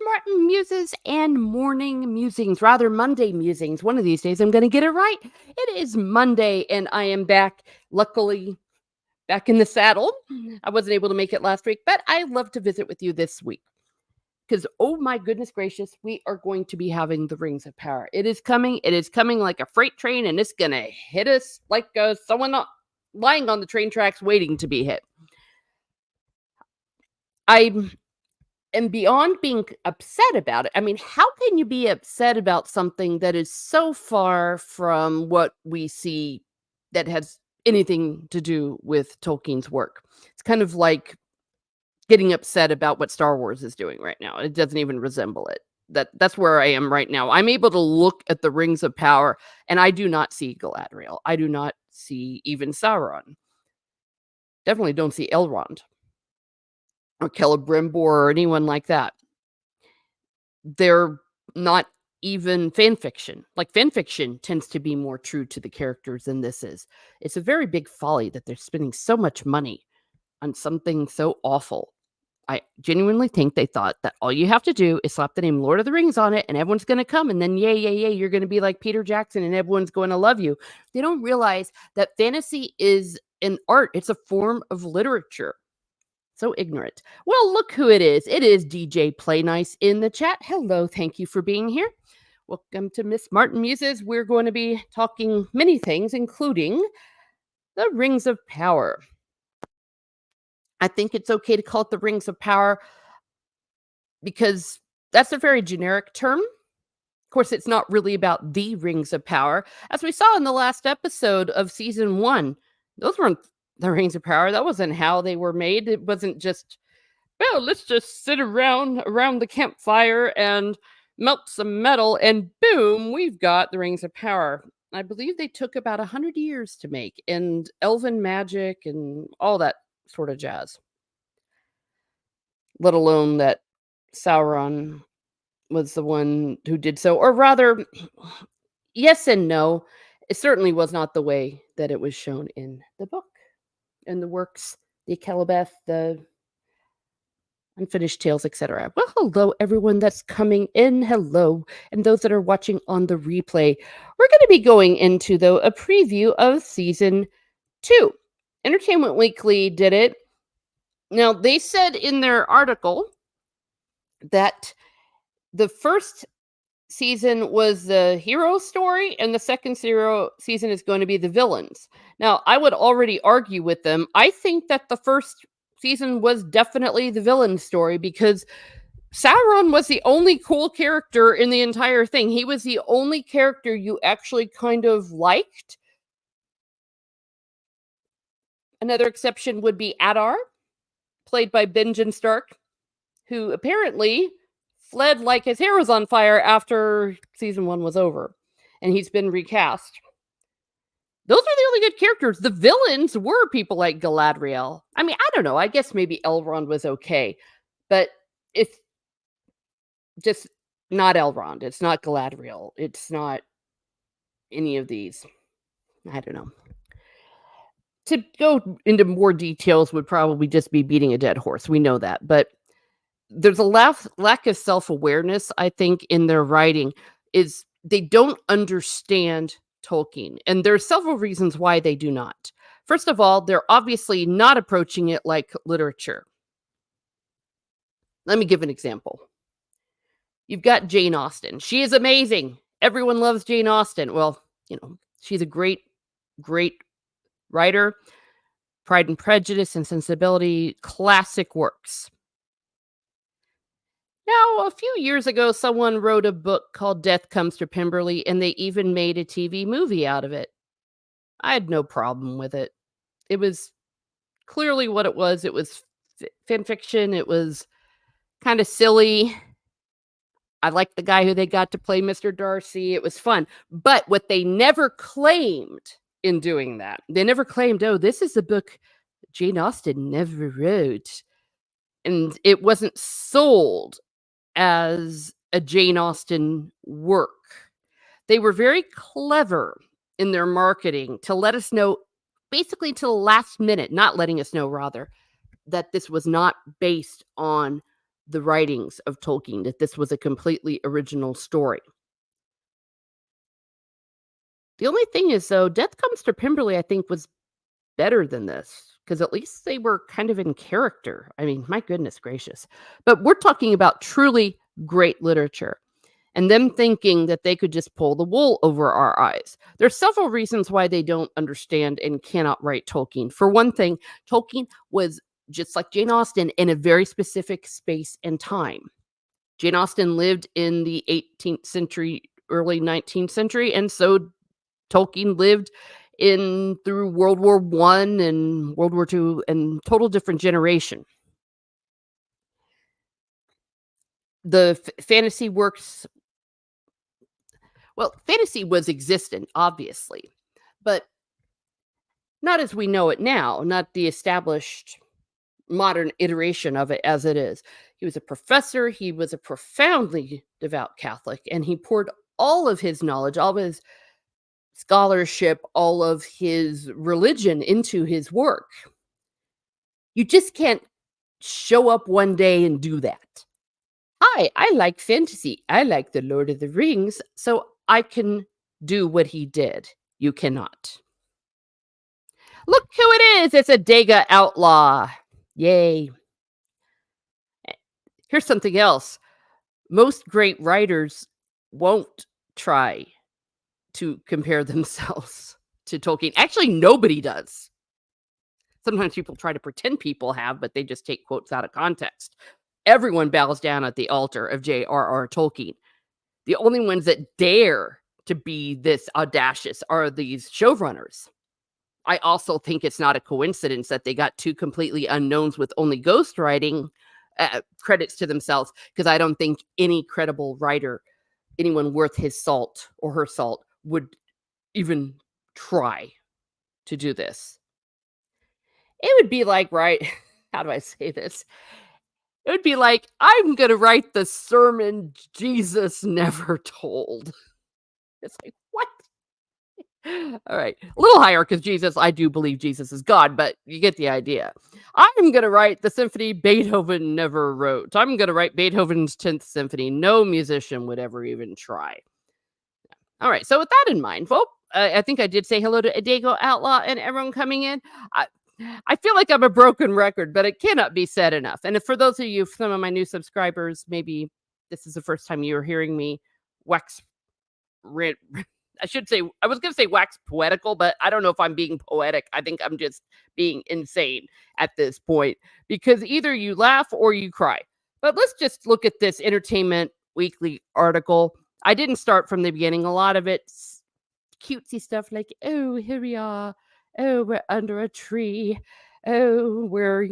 Martin Muses and Morning Musings, rather Monday Musings. One of these days I'm going to get it right. It is Monday and I am back, luckily, back in the saddle. I wasn't able to make it last week, but I love to visit with you this week. Because, oh my goodness gracious, we are going to be having the Rings of Power. It is coming. It is coming like a freight train, and it's going to hit us like someone lying on the train tracks waiting to be hit. I'm and beyond being upset about it, I mean, how can you be upset about something that is so far from what we see that has anything to do with Tolkien's work? It's kind of like getting upset about what Star Wars is doing right now. It doesn't even resemble it. That's where I am right now. I'm able to look at the Rings of Power, and I do not see Galadriel. I do not see even Sauron. Definitely don't see Elrond or Celebrimbor or anyone like that. They're not even fan fiction. Like, fan fiction tends to be more true to the characters than this is. It's a very big folly that they're spending so much money on something so awful. I genuinely think they thought that all you have to do is slap the name Lord of the Rings on it and everyone's going to come, and then yay, you're going to be like Peter Jackson and everyone's going to love you. They don't realize that fantasy is an art. It's a form of literature. So ignorant. Well, look who it is. It is DJ Play Nice in the chat. Hello, thank you for being here. Welcome to Miss Martin Muses. We're going to be talking many things, including the Rings of Power. I think it's okay to call it the Rings of Power because that's a very generic term. Of course, it's not really about the Rings of Power. As we saw in the last episode of season 1, those weren't the Rings of Power. That wasn't how they were made. It wasn't just, well, let's just sit around the campfire and melt some metal and boom, we've got the Rings of Power. I believe they took about 100 years to make, and elven magic and all that sort of jazz. Let alone that Sauron was the one who did so. Or rather, yes and no. It certainly was not the way that it was shown in the book and the works, the Calibeth, the Unfinished Tales, etc. Well, hello, everyone that's coming in. Hello. And those that are watching on the replay. We're going to be going into, though, a preview of Season 2. Entertainment Weekly did it. Now, they said in their article that the first season was the hero story, and the second season is going to be the villains. Now, I would already argue with them. I think that the first season was definitely the villain story because Sauron was the only cool character in the entire thing. He was the only character you actually kind of liked. Another exception would be Adar, played by Benjen Stark, who apparently fled like his hair was on fire after season 1 was over, and he's been recast. Those are the only good characters. The villains were people like Galadriel. I mean, I don't know. I guess maybe Elrond was okay, but it's just not Elrond. It's not Galadriel. It's not any of these. I don't know. To go into more details would probably just be beating a dead horse. We know that, but there's a lack of self-awareness, I think, in their writing. Is they don't understand Tolkien, and there are several reasons why they do not. First of all, they're obviously not approaching it like literature. Let me give an example. You've got Jane Austen. She is amazing. Everyone loves Jane Austen. Well, she's a great writer. Pride and Prejudice and Sensibility, classic works. Now, a few years ago, someone wrote a book called Death Comes to Pemberley, and they even made a TV movie out of it. I had no problem with it. It was clearly what it was. It was fan fiction. It was kind of silly. I liked the guy who they got to play Mr. Darcy. It was fun. But what they never claimed in doing that, they never claimed, oh, this is a book Jane Austen never wrote. And it wasn't sold as a Jane Austen work. They were very clever in their marketing to let us know, basically to the last minute, not letting us know, rather, that this was not based on the writings of Tolkien, that this was a completely original story. The only thing is, though, Death Comes to Pemberley, I think, was better than this because at least they were kind of in character. I mean, my goodness gracious. But we're talking about truly great literature and them thinking that they could just pull the wool over our eyes. There's several reasons why they don't understand and cannot write Tolkien. For one thing, Tolkien was just like Jane Austen in a very specific space and time. Jane Austen lived in the 18th century, early 19th century, and so Tolkien lived in through World War One and World War II, and total different generation. The fantasy works, well, fantasy was existent, obviously, but not as we know it now, not the established modern iteration of it as it is. He was a professor, he was a profoundly devout Catholic, and he poured all of his knowledge, all of his scholarship, all of his religion into his work. You just can't show up one day and do that. Hi, I like fantasy. I like the Lord of the Rings, so I can do what he did. You cannot. Look who it is. It's a Dega outlaw. Yay. Here's something else. Most great writers won't try to compare themselves to Tolkien. Actually, nobody does. Sometimes people try to pretend people have, but they just take quotes out of context. Everyone bows down at the altar of J.R.R. Tolkien. The only ones that dare to be this audacious are these showrunners. I also think it's not a coincidence that they got two completely unknowns with only ghostwriting credits to themselves, because I don't think any credible writer, anyone worth his salt or her salt, would even try to do this. It would be like, right? How do I say this? It would be like, I'm going to write the sermon Jesus never told. It's like, what? All right. A little higher because Jesus, I do believe Jesus is God, but you get the idea. I'm going to write the symphony Beethoven never wrote. I'm going to write Beethoven's 10th symphony. No musician would ever even try. All right. So with that in mind, well, I think I did say hello to Dago Outlaw and everyone coming in. I feel like I'm a broken record, but it cannot be said enough. And if for those of you, some of my new subscribers, maybe this is the first time you're hearing me wax I should say, I was going to say wax poetical, but I don't know if I'm being poetic. I think I'm just being insane at this point, because either you laugh or you cry. But let's just look at this Entertainment Weekly article. I didn't start from the beginning. A lot of it's cutesy stuff like, oh, here we are. Oh, we're under a tree. Oh, we're, I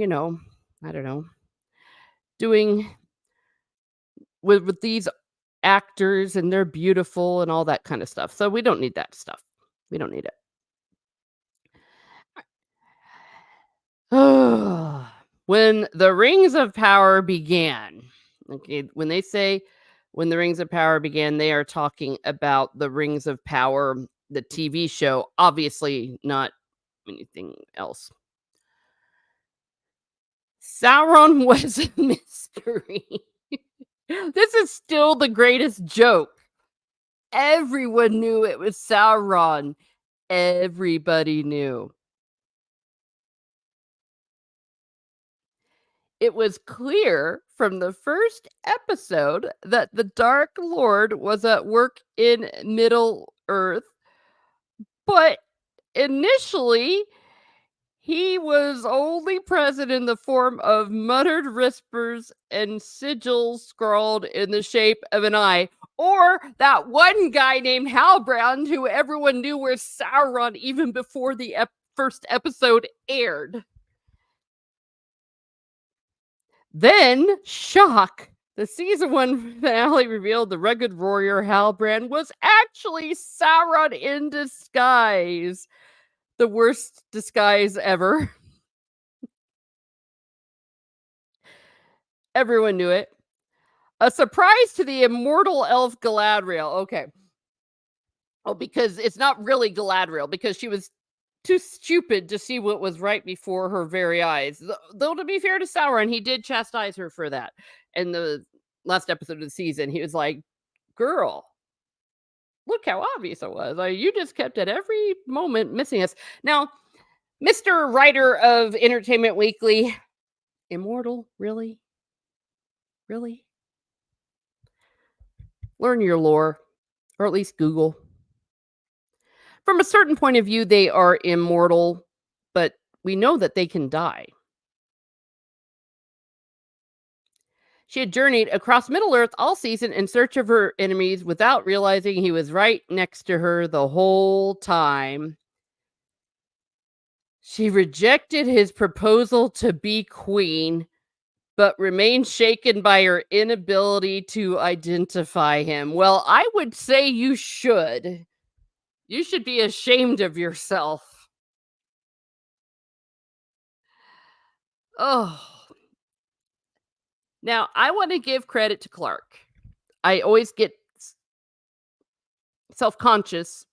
don't know, doing with these actors and they're beautiful and all that kind of stuff. So we don't need that stuff. We don't need it. When the Rings of Power began, okay, when they say when the Rings of Power began, they are talking about the Rings of Power, the TV show, obviously not anything else. Sauron was a mystery. This is still the greatest joke. Everyone knew it was Sauron. Everybody knew. It was clear from the first episode that the Dark Lord was at work in Middle Earth, but initially he was only present in the form of muttered whispers and sigils scrawled in the shape of an eye. Or that one guy named Halbrand, who everyone knew was Sauron even before the first episode aired. Then, shock, the season 1 finale revealed the rugged warrior Halbrand was actually Sauron in disguise. The worst disguise ever. Everyone knew it. A surprise to the immortal elf Galadriel. Okay. Oh, because it's not really Galadriel, because she was too stupid to see what was right before her very eyes. Though, to be fair to Sauron, he did chastise her for that. in the last episode of the season, he was like, "Girl, look how obvious it was. Like, you just kept at every moment missing us." Now, Mr. Writer of Entertainment Weekly, immortal, really? Really? Learn your lore, or at least Google. From a certain point of view, they are immortal, but we know that they can die. She had journeyed across Middle Earth all season in search of her enemies without realizing he was right next to her the whole time. She rejected his proposal to be queen, but remained shaken by her inability to identify him. Well, I would say you should. You should be ashamed of yourself. Oh, now I want to give credit to Clark. I always get self conscious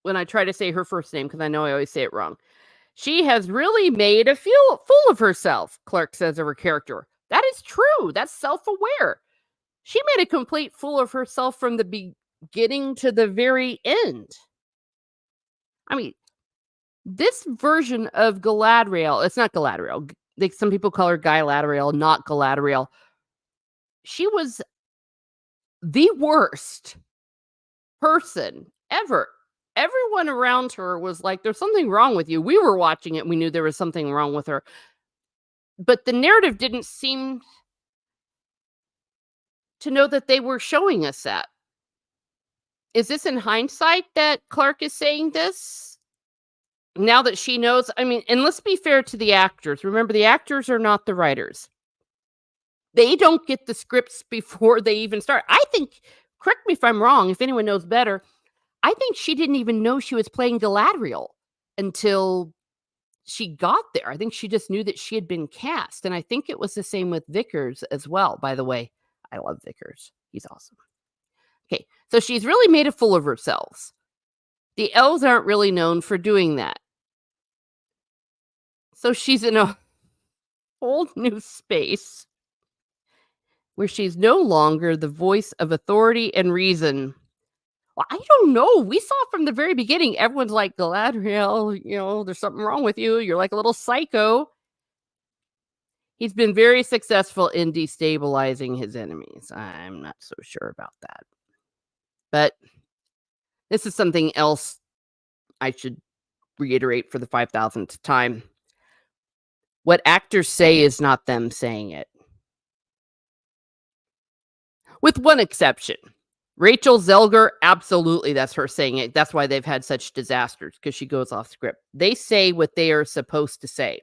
when I try to say her first name because I know I always say it wrong. She has really made a fool of herself, Clark says of her character. That is true. That's self aware. She made a complete fool of herself from the beginning to the very end. I mean, this version of Galadriel, it's not Galadriel. Like some people call her Galadriel, not Galadriel. She was the worst person ever. Everyone around her was like, "There's something wrong with you." We were watching it. We knew there was something wrong with her. But the narrative didn't seem to know that they were showing us that. Is this in hindsight that Clark is saying this? Now that she knows, I mean, and let's be fair to the actors. Remember, the actors are not the writers. They don't get the scripts before they even start. I think, correct me if I'm wrong, if anyone knows better, I think she didn't even know she was playing Galadriel until she got there. I think she just knew that she had been cast. And I think it was the same with Vickers as well. By the way, I love Vickers. He's awesome. Okay, so she's really made a fool of herself. The elves aren't really known for doing that. So she's in a whole new space where she's no longer the voice of authority and reason. Well, I don't know. We saw from the very beginning, everyone's like, Galadriel, there's something wrong with you. You're like a little psycho. He's been very successful in destabilizing his enemies. I'm not so sure about that. But this is something else I should reiterate for the 5,000th time. What actors say is not them saying it. With one exception. Rachel Zelger, absolutely, that's her saying it. That's why they've had such disasters, because she goes off script. They say what they are supposed to say.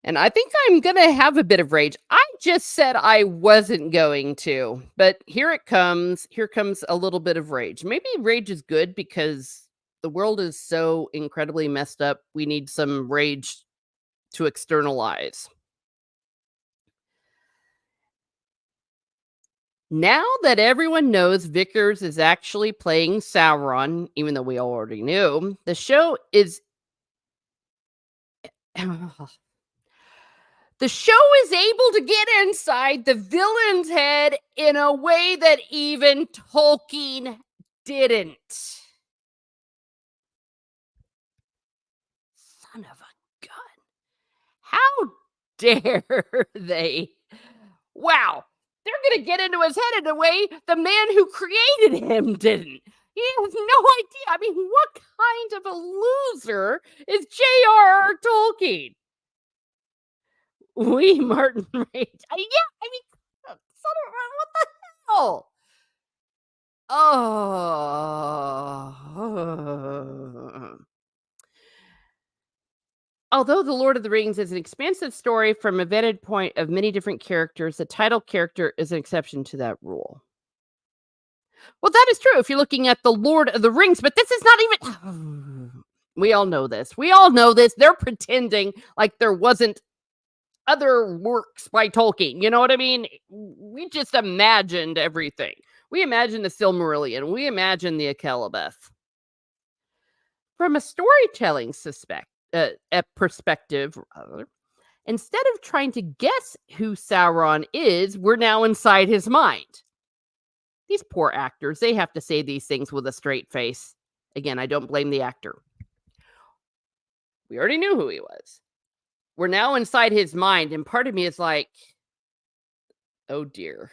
And I think I'm going to have a bit of rage. I just said I wasn't going to, but here it comes. Here comes a little bit of rage. Maybe rage is good because the world is so incredibly messed up. We need some rage to externalize. Now that everyone knows Vickers is actually playing Sauron, even though we already knew, the show is the show is able to get inside the villain's head in a way that even Tolkien didn't. Son of a gun. How dare they? Wow. They're going to get into his head in a way the man who created him didn't. He has no idea. I mean, what kind of a loser is J.R.R. Tolkien? We Martin Rage. Yeah, I mean, what the hell? Oh. Although The Lord of the Rings is an expansive story from a vetted point of many different characters, the title character is an exception to that rule. Well, that is true if you're looking at The Lord of the Rings, but this is not even... We all know this. We all know this. They're pretending like there wasn't other works by Tolkien. You know what I mean? We just imagined everything. We imagined the Silmarillion. We imagined the Akelabeth. From a storytelling perspective, Instead of trying to guess who Sauron is, we're now inside his mind. These poor actors, they have to say these things with a straight face. Again, I don't blame the actor. We already knew who he was. We're now inside his mind, and part of me is like, oh dear.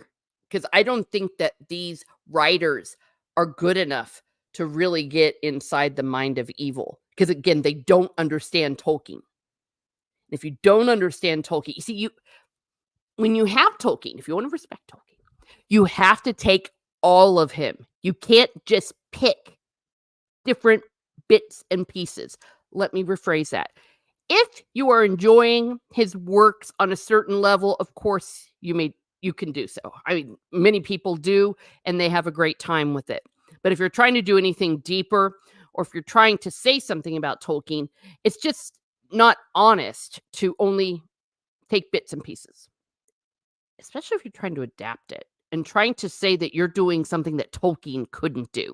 Because I don't think that these writers are good enough to really get inside the mind of evil. Because again, they don't understand Tolkien. If you don't understand Tolkien, you see, when you have Tolkien, if you want to respect Tolkien, you have to take all of him. You can't just pick different bits and pieces. Let me rephrase that. If you are enjoying his works on a certain level, of course you can do so. I mean, many people do, and they have a great time with it. But if you're trying to do anything deeper, or if you're trying to say something about Tolkien, it's just not honest to only take bits and pieces, especially if you're trying to adapt it and trying to say that you're doing something that Tolkien couldn't do.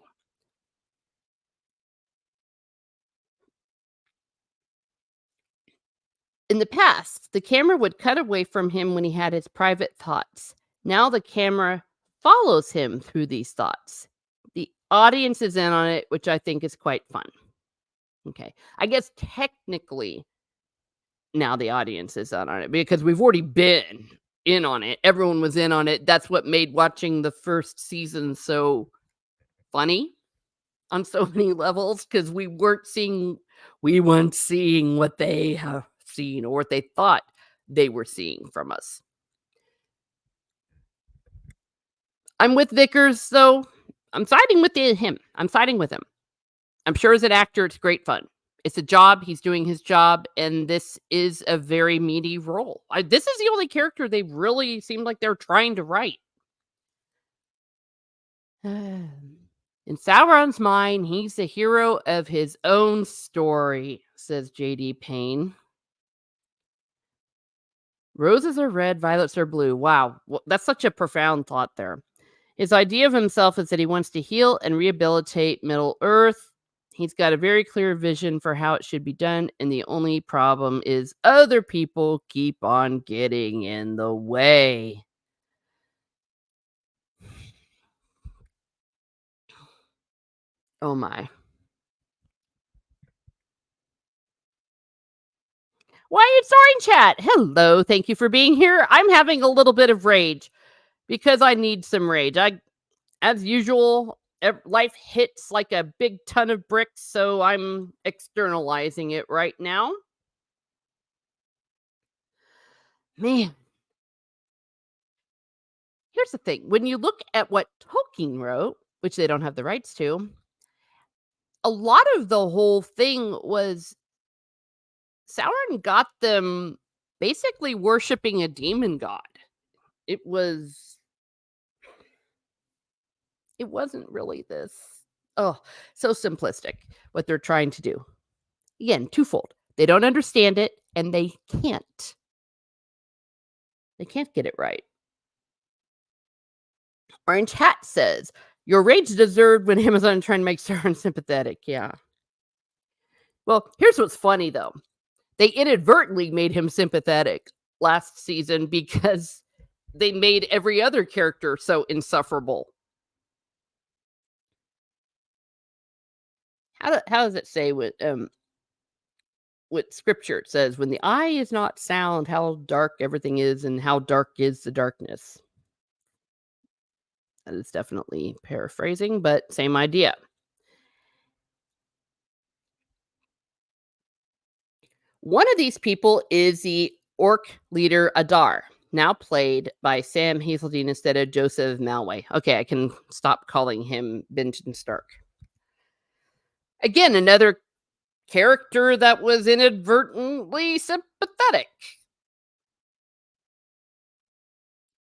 In the past, the camera would cut away from him when he had his private thoughts. Now the camera follows him through these thoughts. The audience is in on it, which I think is quite fun. Okay. I guess technically now the audience is in on it because we've already been in on it. Everyone was in on it. That's what made watching the first season so funny on so many levels because we weren't seeing what they have seen or what they thought they were seeing from us. I'm with Vickers, though. I'm siding with him. I'm siding with him. I'm sure as an actor, it's great fun. It's a job. He's doing his job, and this is a very meaty role. This is the only character they really seem like they're trying to write. In Sauron's mind, he's the hero of his own story, says J.D. Payne. Roses are red, violets are blue. Wow, that's such a profound thought there. His idea of himself is that he wants to heal and rehabilitate Middle Earth. He's got a very clear vision for how it should be done, and the only problem is other people keep on getting in the way. Oh my. Why it's Orange Chat? Hello, thank you for being here. I'm having a little bit of rage because I need some rage. As usual, life hits like a big ton of bricks, so I'm externalizing it right now. Man, here's the thing. When you look at what Tolkien wrote, which they don't have the rights to, a lot of the whole thing was Sauron got them basically worshiping a demon god. It was it wasn't really this oh, so simplistic what they're trying to do. Again, twofold. They don't understand it and they can't. They can't get it right. Orange Hat says, "Your rage deserved when Amazon trying to make Sauron sympathetic." Yeah. Well, here's what's funny though. They inadvertently made him sympathetic last season because they made every other character so insufferable. How does it say what scripture it says when the eye is not sound, how dark everything is, and how dark is the darkness? That is definitely paraphrasing, but same idea. One of these people is the orc leader Adar, now played by Sam Hazeldine instead of Joseph Malway. Okay, I can stop calling him Benton Stark. Again, another character that was inadvertently sympathetic.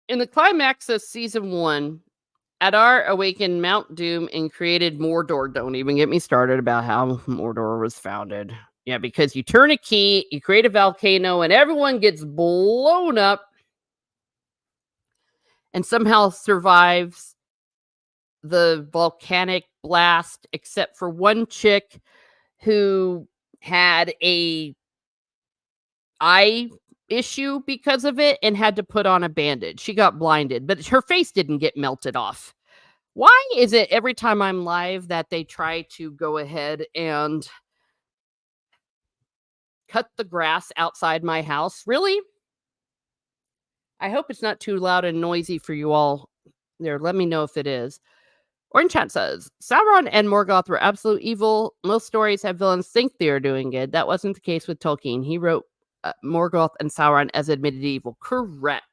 In the climax of season 1, Adar awakened Mount Doom and created Mordor. Don't even get me started about how Mordor was founded. Yeah, because you turn a key, you create a volcano, and everyone gets blown up and somehow survives the volcanic blast, except for one chick who had a eye issue because of it and had to put on a bandage. She got blinded, but her face didn't get melted off. Why is it every time I'm live that they try to go ahead and cut the grass outside my house? Really? I hope it's not too loud and noisy for you all there. Let me know if it is. Orange Chat says Sauron and Morgoth were absolute evil. Most stories have villains think they are doing good. That wasn't the case with Tolkien. He wrote Morgoth and Sauron as admitted evil. Correct.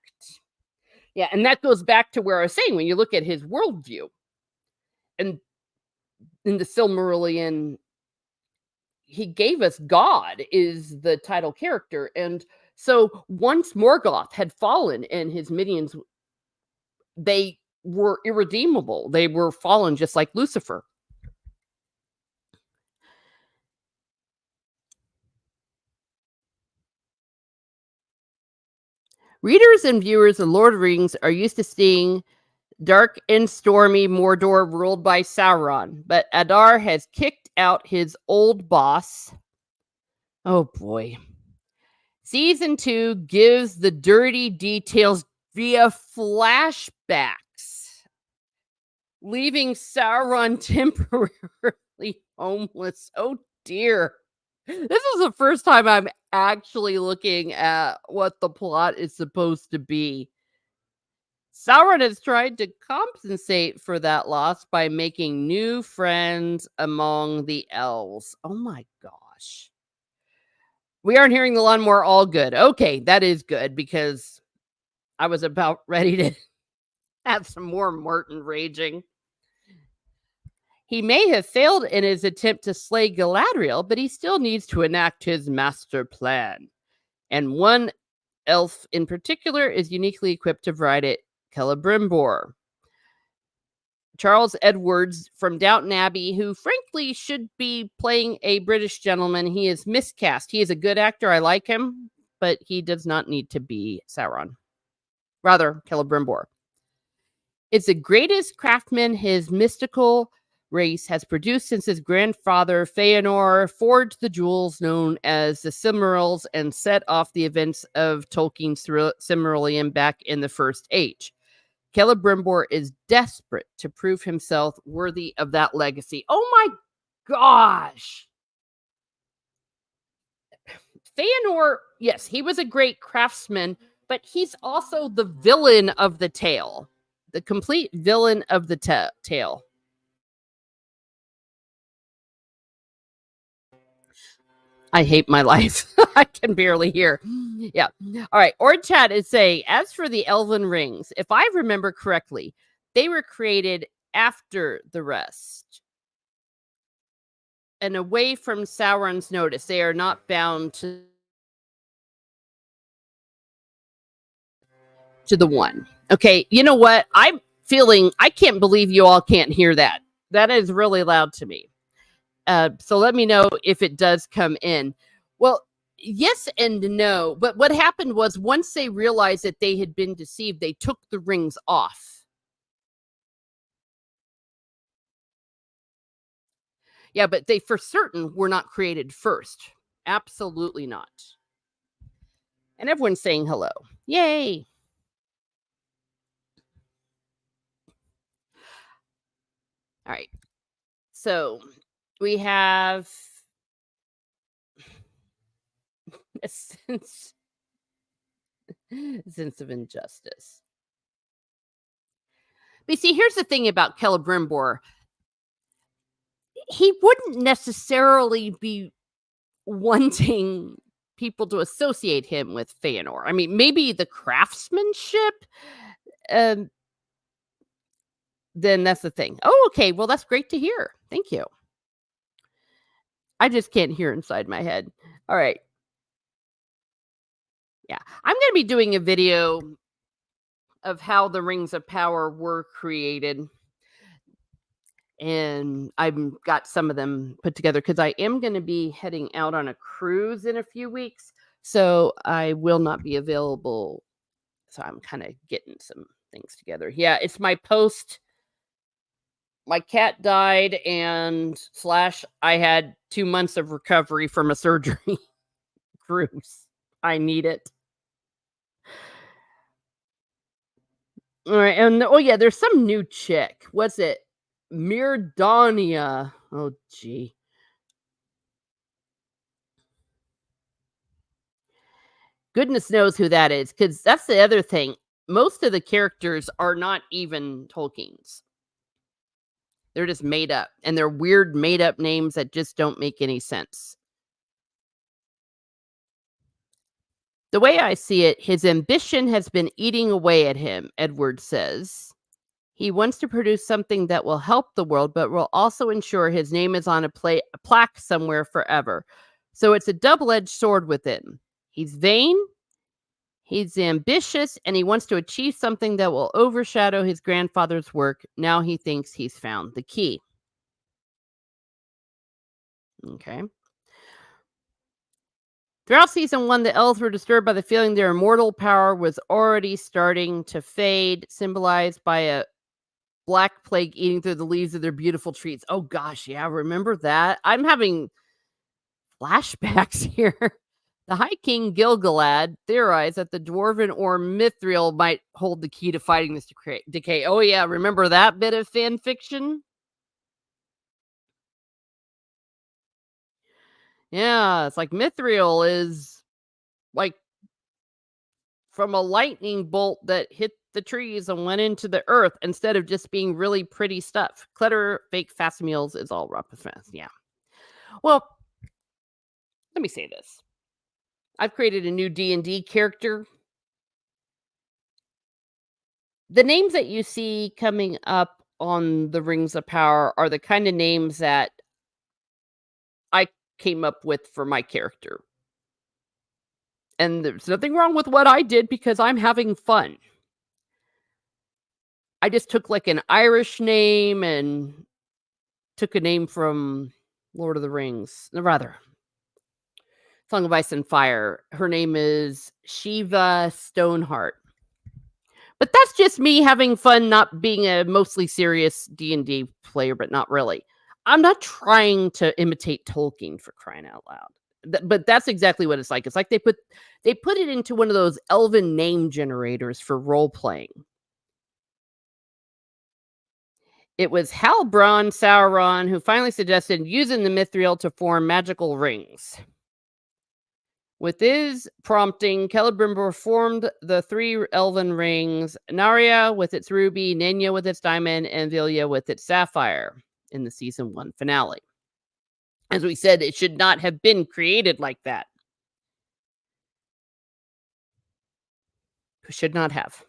Yeah, and that goes back to where I was saying when you look at his worldview and in the Silmarillion, he gave us God is the title character. And so once Morgoth had fallen and his minions, they were irredeemable. They were fallen just like Lucifer. Readers and viewers of Lord of the Rings are used to seeing dark and stormy Mordor ruled by Sauron, but Adar has kicked out his old boss. Oh boy. Season 2 gives the dirty details via flashbacks, leaving Sauron temporarily homeless. Oh dear. This is the first time I'm actually looking at what the plot is supposed to be. Sauron has tried to compensate for that loss by making new friends among the elves. Oh my gosh. We aren't hearing the lawnmower all good. Okay, that is good because I was about ready to have some more Martin raging. He may have failed in his attempt to slay Galadriel, but he still needs to enact his master plan. And one elf in particular is uniquely equipped to ride it, Celebrimbor. Charles Edwards from Downton Abbey, who frankly should be playing a British gentleman. He is miscast. He is a good actor. I like him, but he does not need to be Sauron. Rather, Celebrimbor. It's the greatest craftsman his mystical race has produced since his grandfather Feanor forged the jewels known as the Silmarils and set off the events of Tolkien's Silmarillion back in the First Age. Celebrimbor is desperate to prove himself worthy of that legacy. Oh my gosh. Feanor, yes, he was a great craftsman, but he's also the villain of the tale. The complete villain of the tale. I hate my life. I can barely hear. Yeah. All right. Orchat is saying, as for the Elven rings, if I remember correctly, they were created after the rest and away from Sauron's notice. They are not bound to the one. Okay. You know what? I'm feeling, I can't believe you all can't hear that. That is really loud to me. So let me know if it does come in. Well, yes and no. But what happened was once they realized that they had been deceived, they took the rings off. Yeah, but they for certain were not created first. Absolutely not. And everyone's saying hello. Yay. All right. So we have a sense of injustice. But see, here's the thing about Celebrimbor. He wouldn't necessarily be wanting people to associate him with Feanor. I mean, maybe the craftsmanship, then that's the thing. Oh, okay. Well, that's great to hear. Thank you. I just can't hear inside my head. All right. Yeah. I'm going to be doing a video of how the Rings of Power were created. And I've got some of them put together because I am going to be heading out on a cruise in a few weeks. So I will not be available. So I'm kind of getting some things together. Yeah, it's my post. My cat died and / I had 2 months of recovery from a surgery cruise. I need it. Alright, and oh, yeah, there's some new chick. What's it? Mirdonia. Oh, gee. Goodness knows who that is, because that's the other thing. Most of the characters are not even Tolkien's. They're just made up, and they're weird made up names that just don't make any sense. The way I see it, his ambition has been eating away at him, Edward says. He wants to produce something that will help the world, but will also ensure his name is on a plaque somewhere forever. So it's a double edged sword with him. He's vain, he's ambitious, and he wants to achieve something that will overshadow his grandfather's work. Now he thinks he's found the key. Okay. Throughout season one, the elves were disturbed by the feeling their immortal power was already starting to fade, symbolized by a black plague eating through the leaves of their beautiful trees. Oh gosh, yeah, remember that? I'm having flashbacks here. The High King Gilgalad theorized that the dwarven or Mithril might hold the key to fighting this decay. Oh yeah, remember that bit of fan fiction? Yeah, it's like Mithril is like from a lightning bolt that hit the trees and went into the earth instead of just being really pretty stuff. Clutter, fake facsimils is all rough and fast. Yeah. Well, let me say this. I've created a new D&D character. The names that you see coming up on the Rings of Power are the kind of names that I came up with for my character. And there's nothing wrong with what I did because I'm having fun. I just took like an Irish name and took a name from Lord of the Rings. No, rather, Song of Ice and Fire. Her name is Shiva Stoneheart. But that's just me having fun, not being a mostly serious D&D player, but not really. I'm not trying to imitate Tolkien for crying out loud. But that's exactly what it's like. It's like they put it into one of those elven name generators for role playing. It was Halbrand Sauron who finally suggested using the Mithril to form magical rings. With his prompting, Celebrimbor formed the three elven rings, Naria with its ruby, Nenya with its diamond, and Vilya with its sapphire in the season 1 finale. As we said, it should not have been created like that. Should not have.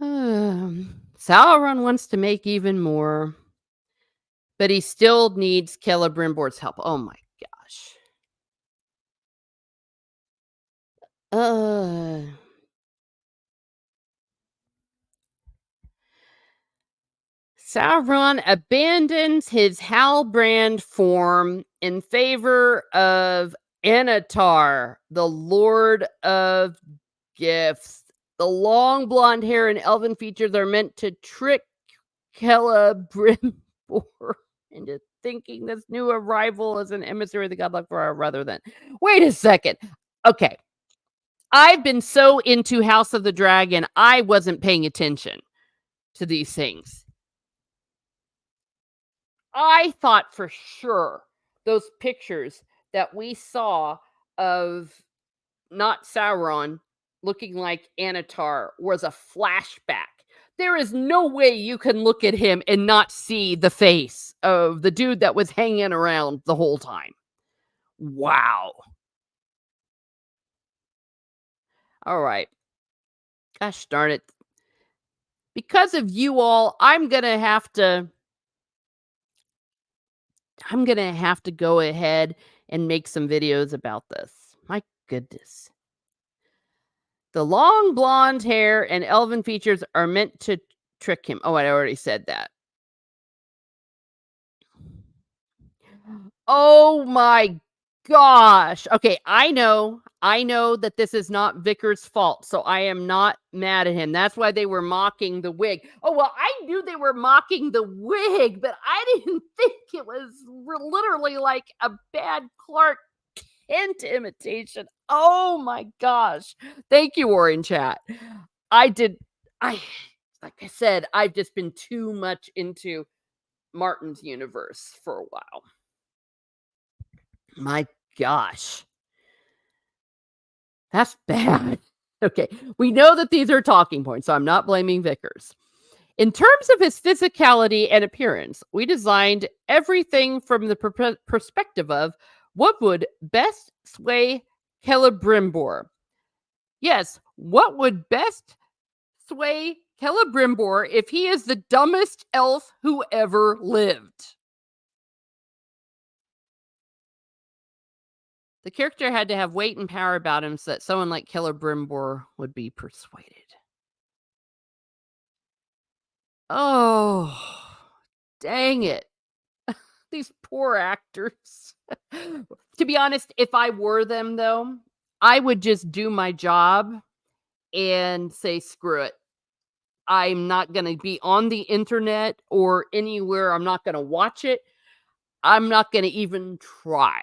Sauron wants to make even more, but he still needs Celebrimbor's help. Oh my gosh. Uh Sauron abandons his Halbrand form in favor of Anatar, the Lord of Gifts. The long blonde hair and elven features are meant to trick Celebrimbor into thinking this new arrival is an emissary of the godlike fire rather than. Wait a second. Okay. I've been so into House of the Dragon, I wasn't paying attention to these things. I thought for sure those pictures that we saw of not Sauron looking like Anatar was a flashback. There is no way you can look at him and not see the face of the dude that was hanging around the whole time. Wow. All right. Gosh darn it. Because of you all, I'm gonna have to go ahead and make some videos about this. My goodness. The long blonde hair and elven features are meant to trick him. Oh, I already said that. Oh my gosh. Okay, I know that this is not Vickers' fault, so I am not mad at him. That's why they were mocking the wig. Oh, well, I knew they were mocking the wig, but I didn't think it was literally like a bad Clark hint imitation. Oh my gosh. Thank you, Warren Chat. I did I like I said, I've just been too much into Martin's universe for a while. My gosh. That's bad. Okay. We know that these are talking points, so I'm not blaming Vickers. In terms of his physicality and appearance, we designed everything from the perspective of what would best sway Celebrimbor. Yes, what would best sway Celebrimbor if he is the dumbest elf who ever lived? The character had to have weight and power about him so that someone like Celebrimbor would be persuaded. Oh, dang it. These poor actors. To be honest, if I were them, though, I would just do my job and say, "Screw it. I'm not gonna be on the internet or anywhere. I'm not gonna watch it. I'm not gonna even try,"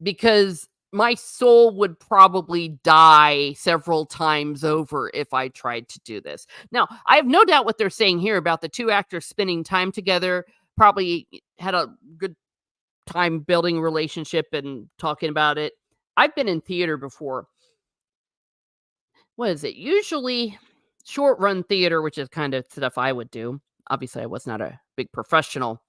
because my soul would probably die several times over if I tried to do this. Now, I have no doubt what they're saying here about the 2 actors spending time together, probably had a good time building a relationship and talking about it. I've been in theater before. What is it? Usually short run theater, which is kind of stuff I would do. Obviously, I was not a big professional.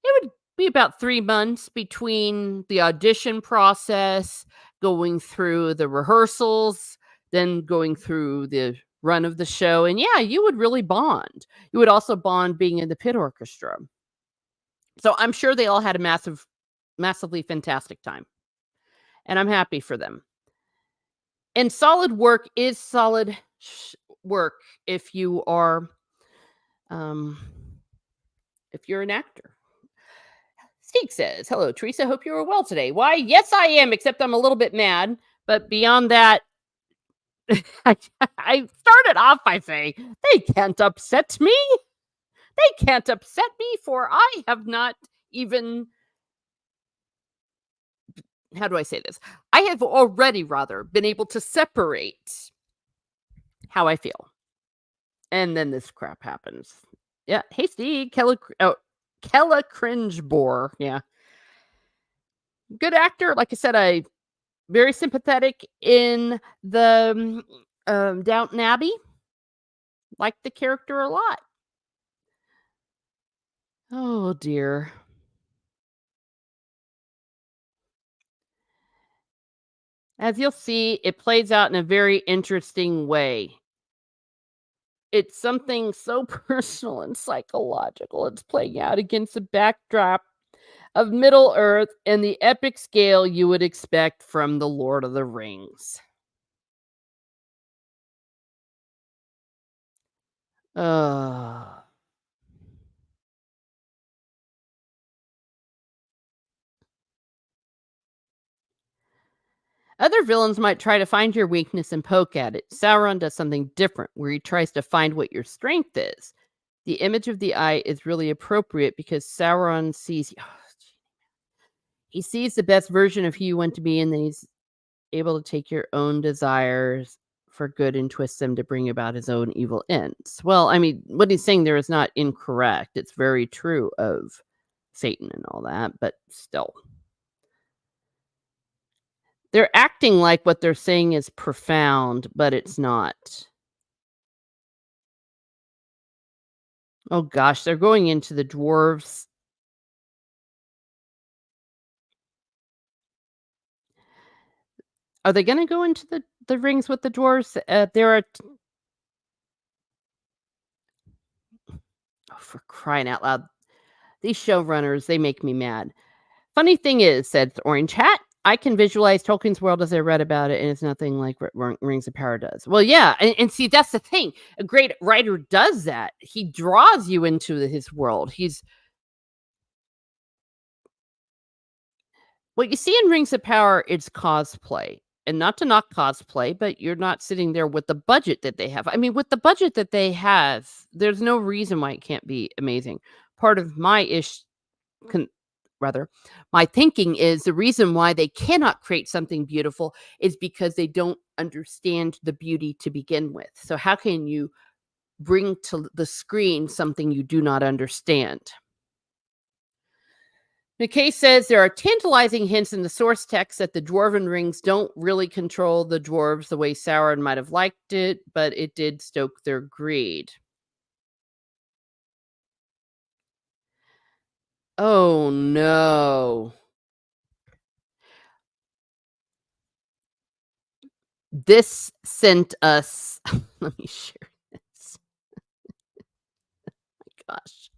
It would be about 3 months between the audition process, going through the rehearsals, then going through the run of the show. And yeah, you would really bond. You would also bond being in the pit orchestra. So I'm sure they all had a massively fantastic time. And I'm happy for them. And solid work is solid work if you are um if you're an actor. Steak says, "Hello, Teresa. Hope you are well today." Why, yes, I am, except I'm a little bit mad. But beyond that, I, I started off by saying, they can't upset me. They can't upset me, for I have not even, how do I say this? I have already rather been able to separate how I feel. And then this crap happens. Yeah. Hasty, Kella Cringebore. Yeah. Good actor. Like I said, I very sympathetic in the Downton Abbey. Liked the character a lot. Oh dear. As you'll see, it plays out in a very interesting way. It's something so personal and psychological. It's playing out against the backdrop of Middle Earth and the epic scale you would expect from The Lord of the Rings. Uh, Other villains might try to find your weakness and poke at it. Sauron does something different, where he tries to find what your strength is. The image of the eye is really appropriate because Sauron sees he sees the best version of who you want to be, and then he's able to take your own desires for good and twist them to bring about his own evil ends. Well, I mean, what he's saying there is not incorrect. It's very true of Satan and all that, but still. They're acting like what they're saying is profound, but it's not. Oh gosh, they're going into the dwarves. Are they gonna go into the rings with the dwarves? There are oh, for crying out loud. These showrunners, they make me mad. Funny thing is, said Orange Hat, I can visualize Tolkien's world as I read about it, and it's nothing like Rings of Power does. Well, yeah, and see, that's the thing. A great writer does that. He draws you into his world. He's what you see in Rings of Power, it's cosplay. And not to knock cosplay, but you're not sitting there with the budget that they have. I mean, with the budget that they have, there's no reason why it can't be amazing. Part of my rather, my thinking is the reason why they cannot create something beautiful is because they don't understand the beauty to begin with. So how can you bring to the screen something you do not understand? McKay says there are tantalizing hints in the source text that the dwarven rings don't really control the dwarves the way Sauron might have liked it, but it did stoke their greed. Oh no. This sent us let me share this. Gosh.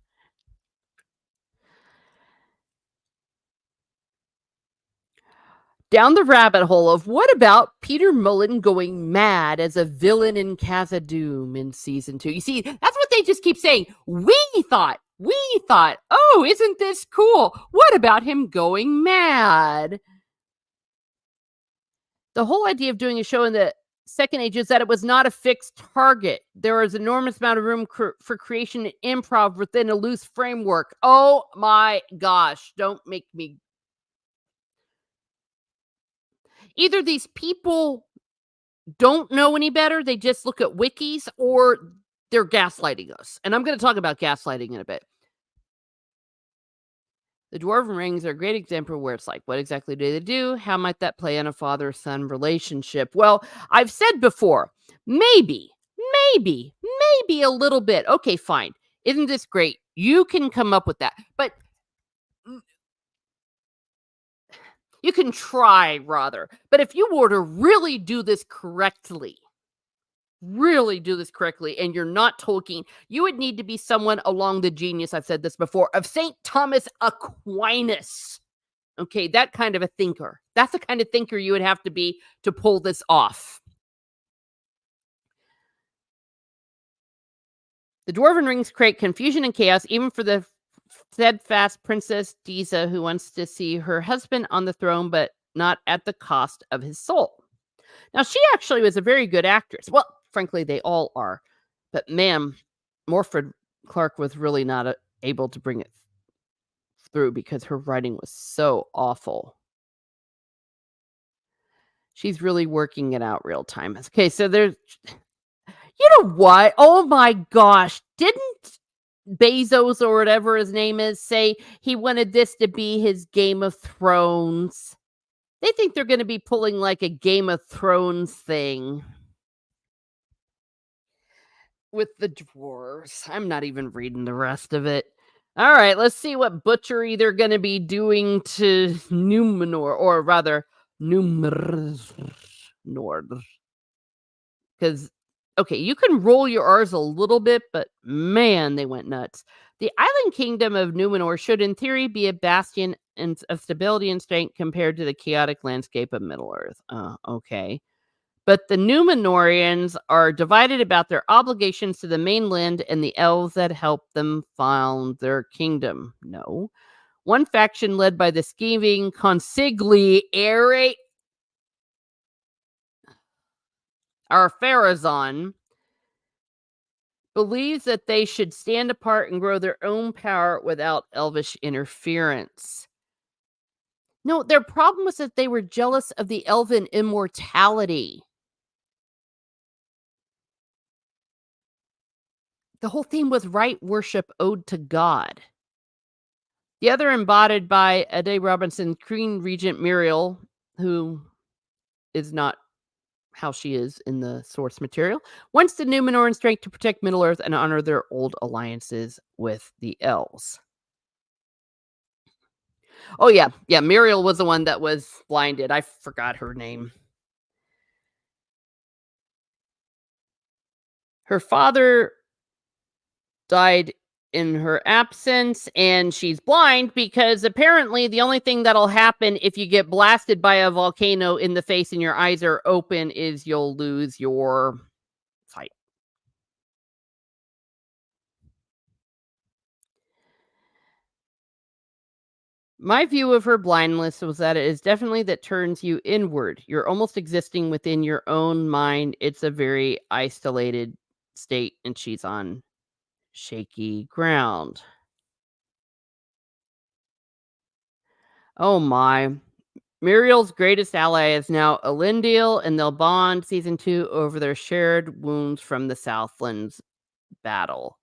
Down the rabbit hole of what about Peter Mullen going mad as a villain in Khazad-dûm in season 2? You see, that's what they just keep saying. We thought, oh, isn't this cool? What about him going mad? The whole idea of doing a show in the second age is that it was not a fixed target. There was enormous amount of room for creation and improv within a loose framework. Oh my gosh, don't make me. Either these people don't know any better, they just look at wikis, or they're gaslighting us. And I'm going to talk about gaslighting in a bit. The Dwarven Rings are a great example where it's like, what exactly do they do? How might that play in a father-son relationship? Well, I've said before, maybe, maybe, maybe a little bit. Okay, fine. Isn't this great? You can come up with that. But you can try rather. But if you were to really do this correctly, and you're not Tolkien, you would need to be someone along the genius, I've said this before, of St. Thomas Aquinas. Okay, that kind of a thinker. That's the kind of thinker you would have to be to pull this off. The Dwarven rings create confusion and chaos, even for the steadfast Princess Disa, who wants to see her husband on the throne, but not at the cost of his soul. Now, she actually was a very good actress. Well, frankly, they all are. But ma'am, Morford Clark was really not able to bring it through because her writing was so awful. She's really working it out real time. Okay, so there's, you know what? Oh my gosh. Didn't Bezos or whatever his name is say he wanted this to be his Game of Thrones? They think they're going to be pulling like a Game of Thrones thing with the dwarves. I'm not even reading the rest of it. All right, let's see what butchery they're going to be doing to Numenor, or rather, Numenor. Because, okay, you can roll your R's a little bit, but man, they went nuts. The island kingdom of Numenor should, in theory, be a bastion of stability and strength compared to the chaotic landscape of Middle Earth. Okay. But the Numenorians are divided about their obligations to the mainland and the elves that helped them found their kingdom. No. One faction led by the scheming consigliere or Pharazôn believes that they should stand apart and grow their own power without elvish interference. No, their problem was that they were jealous of the elven immortality. The whole theme was right worship owed to God. The other embodied by Ade Robinson, Queen Regent Muriel, who is not how she is in the source material, wants the Numenoran strength to protect Middle Earth and honor their old alliances with the elves. Oh, yeah. Yeah, Muriel was the one that was blinded. I forgot her name. Her father died in her absence, and she's blind because apparently the only thing that'll happen if you get blasted by a volcano in the face and your eyes are open is you'll lose your sight. My view of her blindness was that it is definitely that turns you inward. You're almost existing within your own mind. It's a very isolated state, and she's on shaky ground. Oh my. Muriel's greatest ally is now Elendil, and they'll bond season 2 over their shared wounds from the Southlands battle.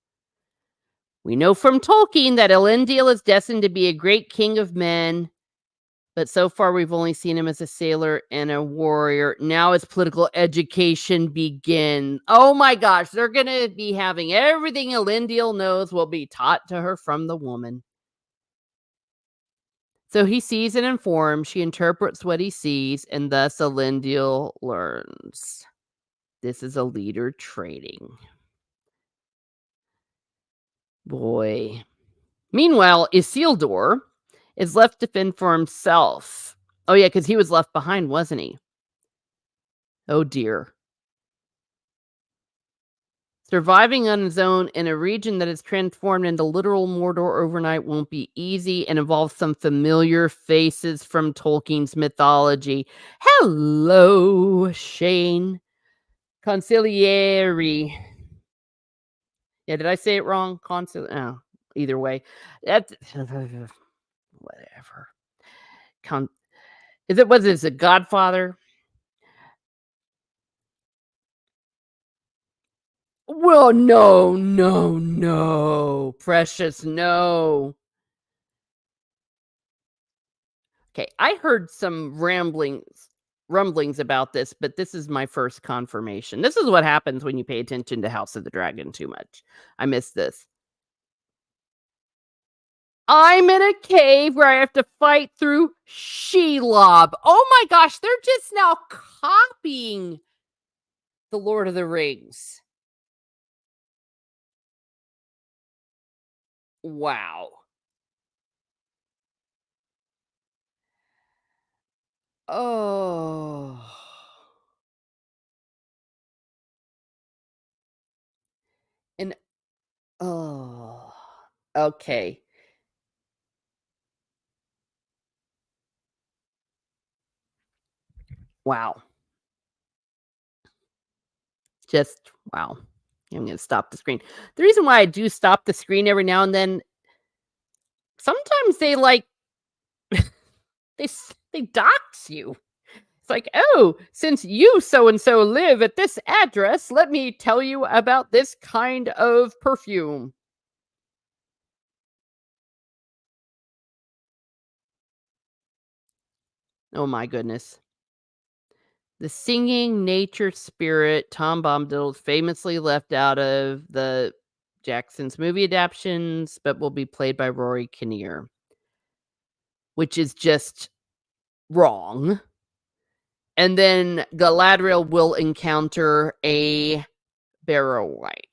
We know from Tolkien that Elendil is destined to be a great king of men, but so far we've only seen him as a sailor and a warrior. Now his political education begins. Oh my gosh, they're gonna be having everything Elendil knows will be taught to her from the woman. So he sees and informs, she interprets what he sees, and thus Elendil learns. This is a leader training. Boy. Meanwhile, Isildur is left to fend for himself. Oh yeah, because he was left behind, wasn't he? Oh dear. Surviving on his own in a region that is transformed into literal Mordor overnight won't be easy and involves some familiar faces from Tolkien's mythology. Hello, Shane. Consigliere. Yeah, did I say it wrong? Oh, either way. That's whatever. Con is it Godfather? Well, no, no, no. Precious, no. Okay, I heard some rumblings about this, but this is my first confirmation. This is what happens when you pay attention to House of the Dragon too much. I missed this. I'm in a cave where I have to fight through Shelob. Oh my gosh, they're just now copying The Lord of the Rings. Wow. Oh. And oh. Okay. Wow. Just wow. I'm gonna stop the screen. The reason why I do stop the screen every now and then, sometimes they like they dox you. It's like, oh, since you so and so live at this address, let me tell you about this kind of perfume. Oh my goodness. The singing nature spirit Tom Bombadil famously left out of the Jackson's movie adaptations, but will be played by Rory Kinnear, which is just wrong. And then Galadriel will encounter a Barrow Wight.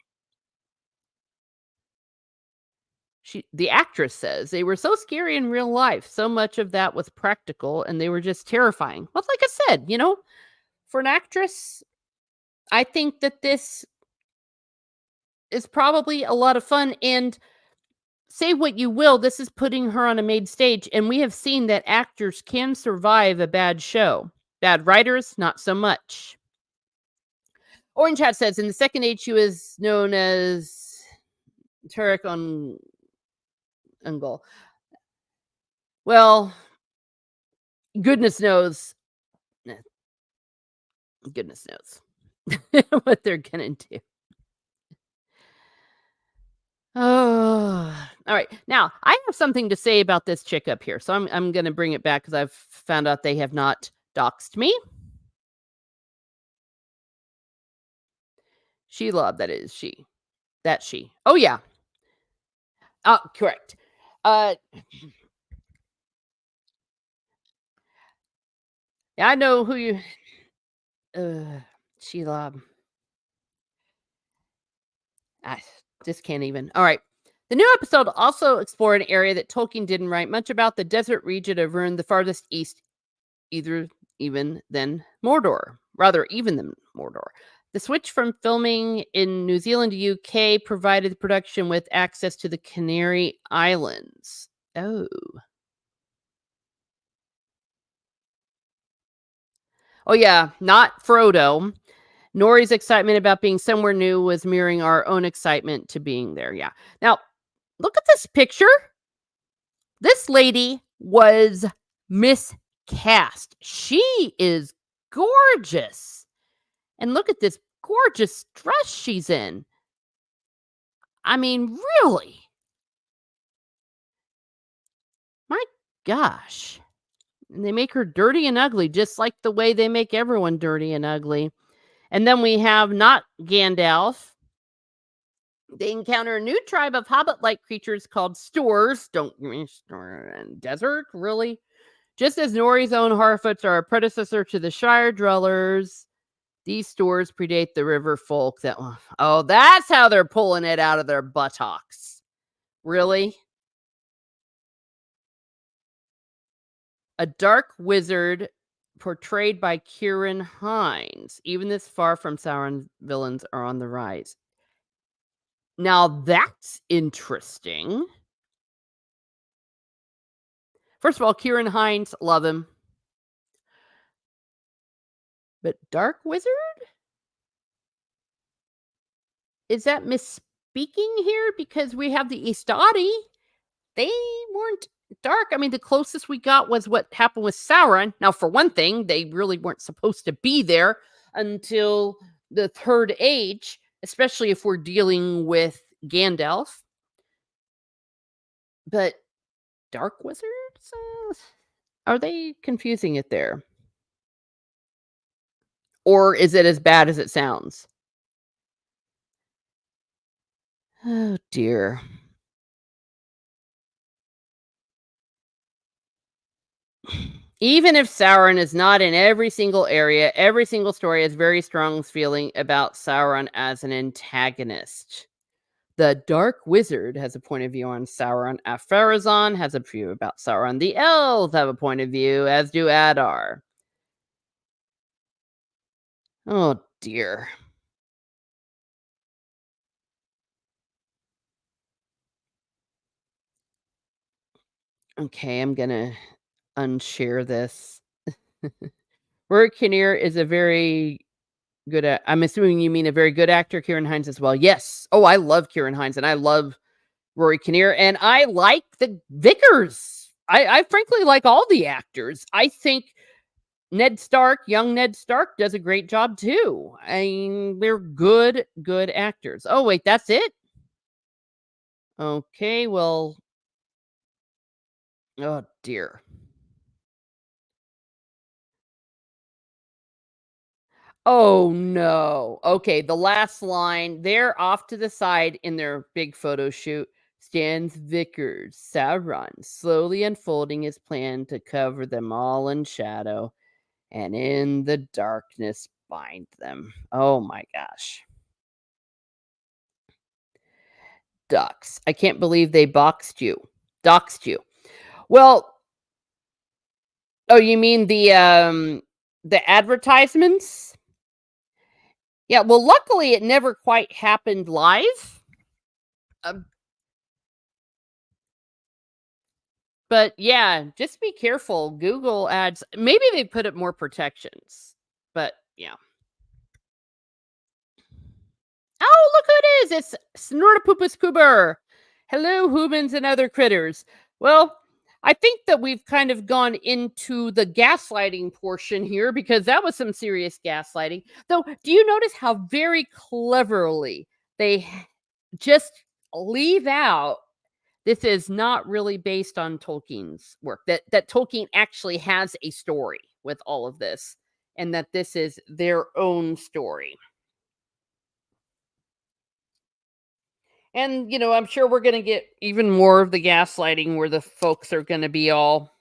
The actress says they were so scary in real life. So much of that was practical, and they were just terrifying. Well, like I said, for an actress, I think that this is probably a lot of fun. And say what you will, this is putting her on a main stage, and we have seen that actors can survive a bad show. Bad writers, not so much. Orange Hat says in the second age, she was known as Turek on Ungol. Well, goodness knows. Goodness knows what they're gonna do. Oh, all right. Now I have something to say about this chick up here, so I'm gonna bring it back because I've found out they have not doxed me. Shelob, that is she. That she. Oh yeah. Correct. Uh, yeah, I know who you. Shelob. I just can't even. All right. The new episode also explored an area that Tolkien didn't write much about, the desert region of Rhûn, the farthest east, either even than Mordor. Rather, even than Mordor. The switch from filming in New Zealand to UK provided the production with access to the Canary Islands. Oh. Oh, yeah. Not Frodo. Nori's excitement about being somewhere new was mirroring our own excitement to being there. Yeah. Now, look at this picture. This lady was miscast. She is gorgeous. And look at this gorgeous dress she's in. I mean, really? My gosh. And they make her dirty and ugly, just like the way they make everyone dirty and ugly. And then we have not Gandalf. They encounter a new tribe of hobbit-like creatures called Stoors. Don't you mean Stoor and desert? Really? Just as Nori's own Harfoots are a predecessor to the Shire dwellers, these Stoors predate the river folk. Oh, that's how they're pulling it out of their buttocks. Really? A dark wizard portrayed by Kieran Hines. Even this far from Sauron villains are on the rise. Now that's interesting. First of all, Kieran Hines, love him. But Dark Wizard? Is that misspeaking here? Because we have the Istari. They weren't dark. I mean, the closest we got was what happened with Sauron. Now, for one thing, they really weren't supposed to be there until the Third Age, especially if we're dealing with Gandalf. But Dark Wizards? Are they confusing it there? Or is it as bad as it sounds? Oh, dear. Even if Sauron is not in every single area, every single story has very strong feeling about Sauron as an antagonist. The Dark Wizard has a point of view on Sauron. Afarazon has a view about Sauron. The Elves have a point of view, as do Adar. Oh, dear. Okay, I'm gonna unshare this. Rory Kinnear is a very good I'm assuming you mean a very good actor, Kieran Hines, as well. Yes. Oh, I love Kieran Hines, and I love Rory Kinnear, and I like the Vickers. I frankly like all the actors. I think Ned Stark, young Ned Stark, does a great job too. I mean, they're good actors. Oh, wait, that's it? Okay, well, oh dear. Oh no. Okay, the last line, they're off to the side in their big photo shoot. Stands Vickers, Sauron, slowly unfolding his plan to cover them all in shadow and in the darkness bind them. Oh my gosh. Ducks. I can't believe they boxed you. Doxed you. Well, oh, you mean the advertisements? Yeah, well, luckily it never quite happened live. Um, but yeah, just be careful. Google ads, maybe they put up more protections. But yeah. Oh, look who it is! It's Snortopupus Kuber. Hello, humans and other critters. Well, I think that we've kind of gone into the gaslighting portion here because that was some serious gaslighting. Though, do you notice how very cleverly they just leave out this is not really based on Tolkien's work, that Tolkien actually has a story with all of this, and that this is their own story. And, I'm sure we're gonna get even more of the gaslighting where the folks are gonna be all,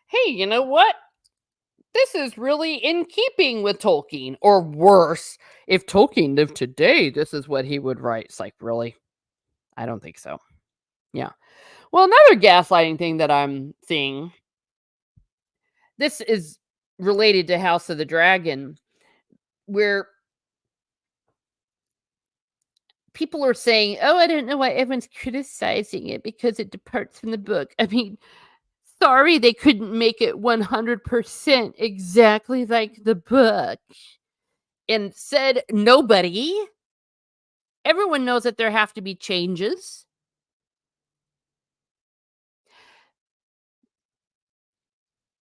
"Hey, you know what? This is really in keeping with Tolkien." Or worse, "If Tolkien lived today, this is what he would write." It's like, really? I don't think so. Yeah. Well, another gaslighting thing that I'm seeing, this is related to House of the Dragon, where people are saying, "Oh, I don't know why everyone's criticizing it because it departs from the book." I mean, sorry they couldn't make it 100% exactly like the book. And said nobody. Everyone knows that there have to be changes.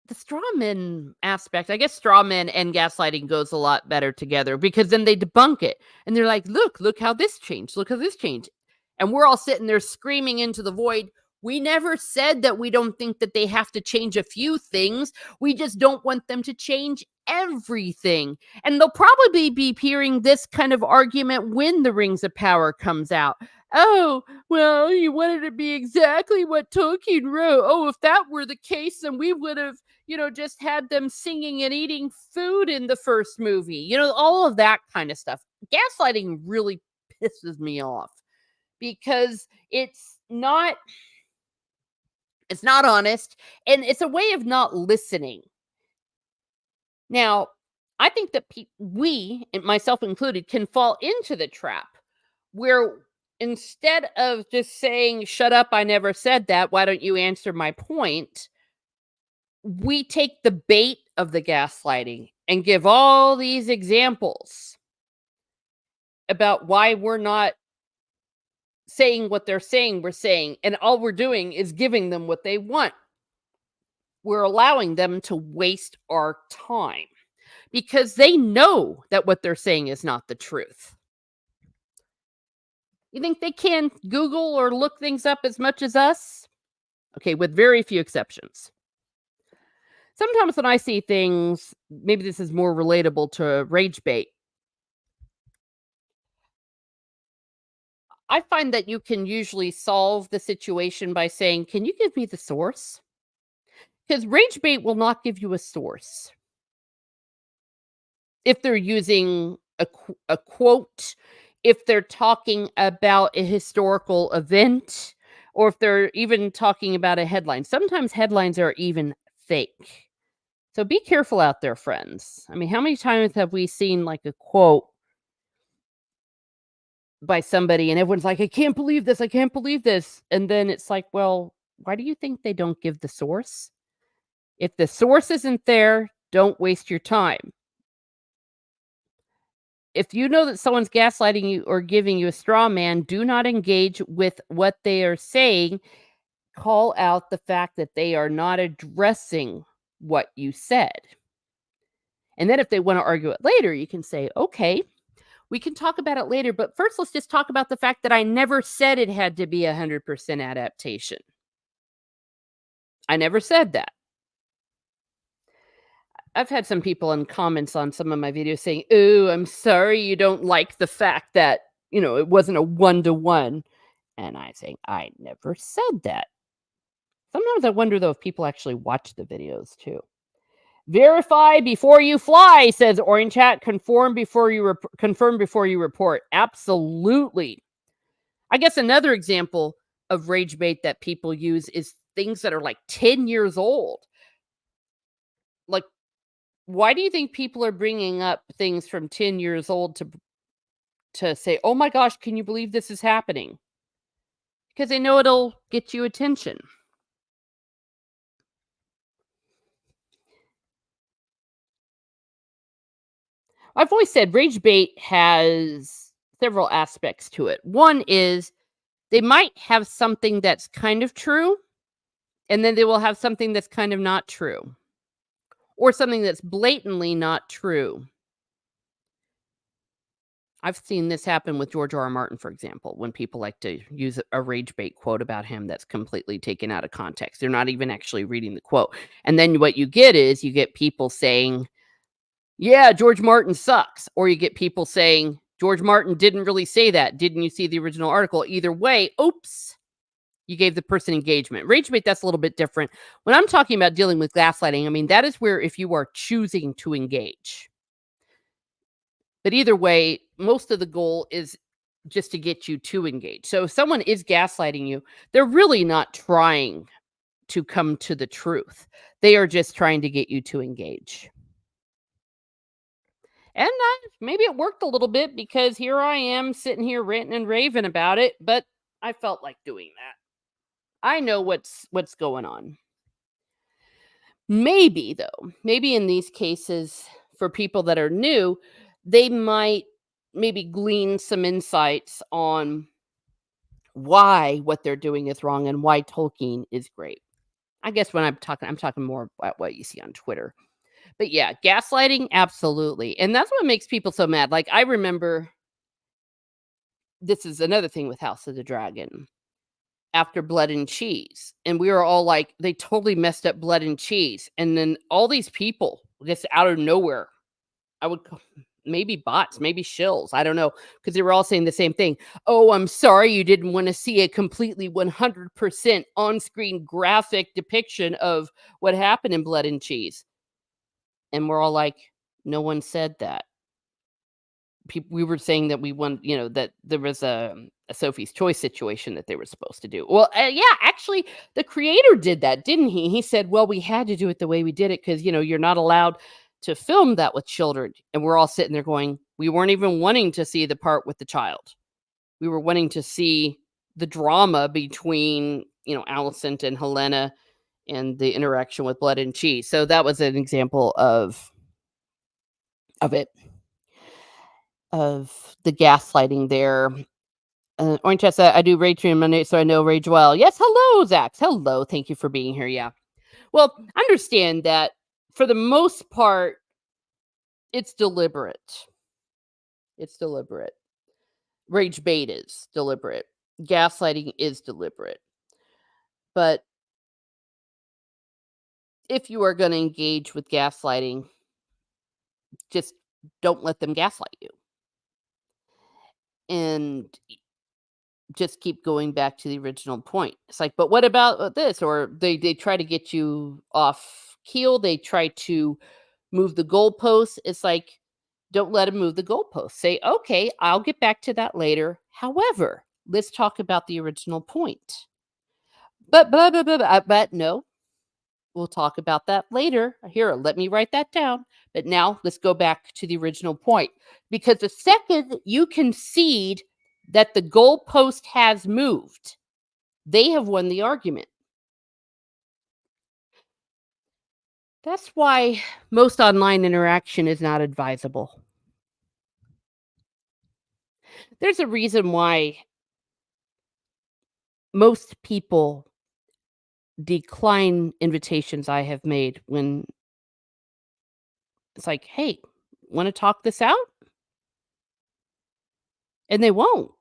the straw man aspect, I guess straw man and gaslighting goes a lot better together because then they debunk it and they're like, look how this changed. Look how this changed. And we're all sitting there screaming into the void. We never said that we don't think that they have to change a few things. We just don't want them to change everything. And they'll probably be hearing this kind of argument when the Rings of Power comes out. Oh, well, you wanted to be exactly what Tolkien wrote. Oh, if that were the case, then we would have just had them singing and eating food in the first movie. All of that kind of stuff. Gaslighting really pisses me off because it's not honest, and it's a way of not listening. Now, I think that we, and myself included, can fall into the trap where instead of just saying, "Shut up, I never said that. Why don't you answer my point?" we take the bait of the gaslighting and give all these examples about why we're not saying what they're saying we're saying, and all we're doing is giving them what they want. We're allowing them to waste our time because they know that what they're saying is not the truth. You think they can Google or look things up as much as us? Okay, with very few exceptions. Sometimes when I see things, maybe this is more relatable to rage bait. I find that you can usually solve the situation by saying, "Can you give me the source?" Because rage bait will not give you a source. If they're using a quote, if they're talking about a historical event, or if they're even talking about a headline. Sometimes headlines are even fake. So be careful out there, friends. I mean, how many times have we seen like a quote by somebody and everyone's like, "I can't believe this. I can't believe this." And then it's like, well, why do you think they don't give the source? If the source isn't there, don't waste your time. If you know that someone's gaslighting you or giving you a straw man, do not engage with what they are saying. Call out the fact that they are not addressing what you said. And then if they want to argue it later, you can say, "Okay, we can talk about it later, but first let's just talk about the fact that I never said it had to be 100% adaptation. I never said that." I've had some people in comments on some of my videos saying, "Ooh, I'm sorry you don't like the fact that, it wasn't a one-to-one." And I say, "I never said that." Sometimes I wonder, though, if people actually watch the videos too. "Verify before you fly," says Orange Hat. Confirm before you report." Absolutely. I guess another example of rage bait that people use is things that are like 10 years old. Like, why do you think people are bringing up things from 10 years old to say, "Oh my gosh, can you believe this is happening?" Because they know it'll get you attention. I've always said rage bait has several aspects to it. One is they might have something that's kind of true, and then they will have something that's kind of not true, or something that's blatantly not true. I've seen this happen with George R. R. Martin, for example, when people like to use a rage bait quote about him that's completely taken out of context. They're not even actually reading the quote. And then what you get is you get people saying, "Yeah, George Martin sucks." Or you get people saying, "George Martin didn't really say that. Didn't you see the original article?" Either way, oops, you gave the person engagement. Rage bait, that's a little bit different. When I'm talking about dealing with gaslighting, I mean, that is where if you are choosing to engage. But either way, most of the goal is just to get you to engage. So if someone is gaslighting you, they're really not trying to come to the truth. They are just trying to get you to engage. And maybe it worked a little bit because here I am sitting here ranting and raving about it, but I felt like doing that. I know what's going on. Maybe though, maybe in these cases for people that are new, they might maybe glean some insights on why what they're doing is wrong and why Tolkien is great. I guess when I'm talking more about what you see on Twitter. But yeah, gaslighting, absolutely. And that's what makes people so mad. Like I remember this is another thing with House of the Dragon after Blood and Cheese. And we were all like, they totally messed up Blood and Cheese. And then all these people just out of nowhere, I would maybe bots, maybe shills, I don't know, because they were all saying the same thing. Oh, I'm sorry you didn't want to see a completely 100% on screen graphic depiction of what happened in Blood and Cheese. And we're all like, no one said that. We were saying that we want, that there was a Sophie's Choice situation that they were supposed to do. Well, yeah, actually, the creator did that, didn't he? He said, "Well, we had to do it the way we did it because you're not allowed to film that with children." And we're all sitting there going, "We weren't even wanting to see the part with the child. We were wanting to see the drama between Alicent and Helena and the interaction with Blood and Cheese." So that was an example of it of the gaslighting there. Orange Chest, I do rage stream Monday, so I know rage well. Yes, hello, Zax. Hello, thank you for being here. Yeah. Well, understand that for the most part, it's deliberate. It's deliberate. Rage bait is deliberate. Gaslighting is deliberate. But if you are going to engage with gaslighting, just don't let them gaslight you. And just keep going back to the original point. It's like, but what about this? Or they try to get you off keel. They try to move the goalposts. It's like, don't let them move the goalposts. Say, okay, I'll get back to that later. However, let's talk about the original point. But blah, blah, blah, blah. But no, we'll talk about that later. Here, let me write that down. But now let's go back to the original point. Because the second you concede that the goalpost has moved, they have won the argument. That's why most online interaction is not advisable. There's a reason why most people decline invitations I have made when it's like, "Hey, wanna talk this out?" And they won't.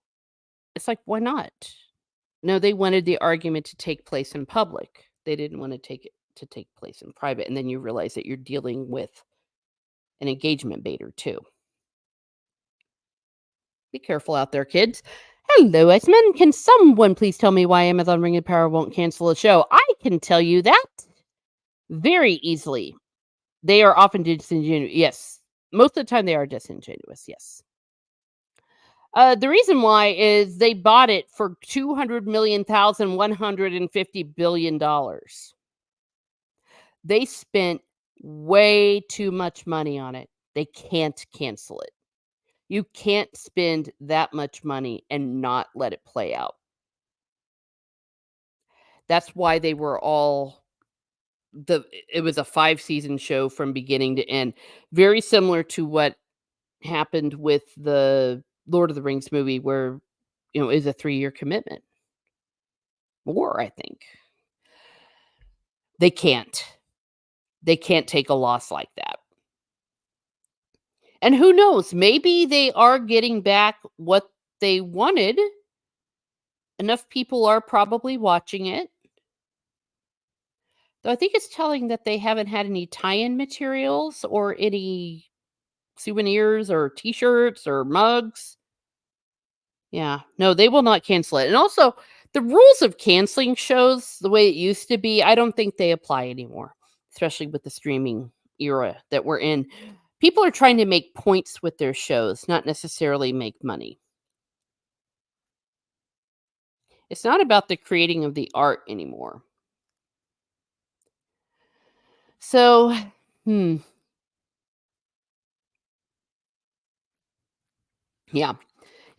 It's like, "Why not?" No, they wanted the argument to take place in public. They didn't wanna take it to take place in private, and then you realize that you're dealing with an engagement baiter too. Be careful out there, kids. Hello, Iceman. Can someone please tell me why Amazon Ring of Power won't cancel a show? I can tell you that very easily. They are often disingenuous. Yes. Most of the time, they are disingenuous. Yes. The reason why is they bought it for $200,150 billion. They spent way too much money on it. They can't cancel it. You can't spend that much money and not let it play out. That's why they were all it was a 5-season show from beginning to end. Very similar to what happened with the Lord of the Rings movie where, it was a 3-year commitment. More, I think. They can't. They can't take a loss like that. And who knows? Maybe they are getting back what they wanted. Enough people are probably watching it. Though I think it's telling that they haven't had any tie-in materials or any souvenirs or T-shirts or mugs. Yeah. No, they will not cancel it. And also, the rules of canceling shows the way it used to be, I don't think they apply anymore, especially with the streaming era that we're in. People are trying to make points with their shows, not necessarily make money. It's not about the creating of the art anymore. So, yeah.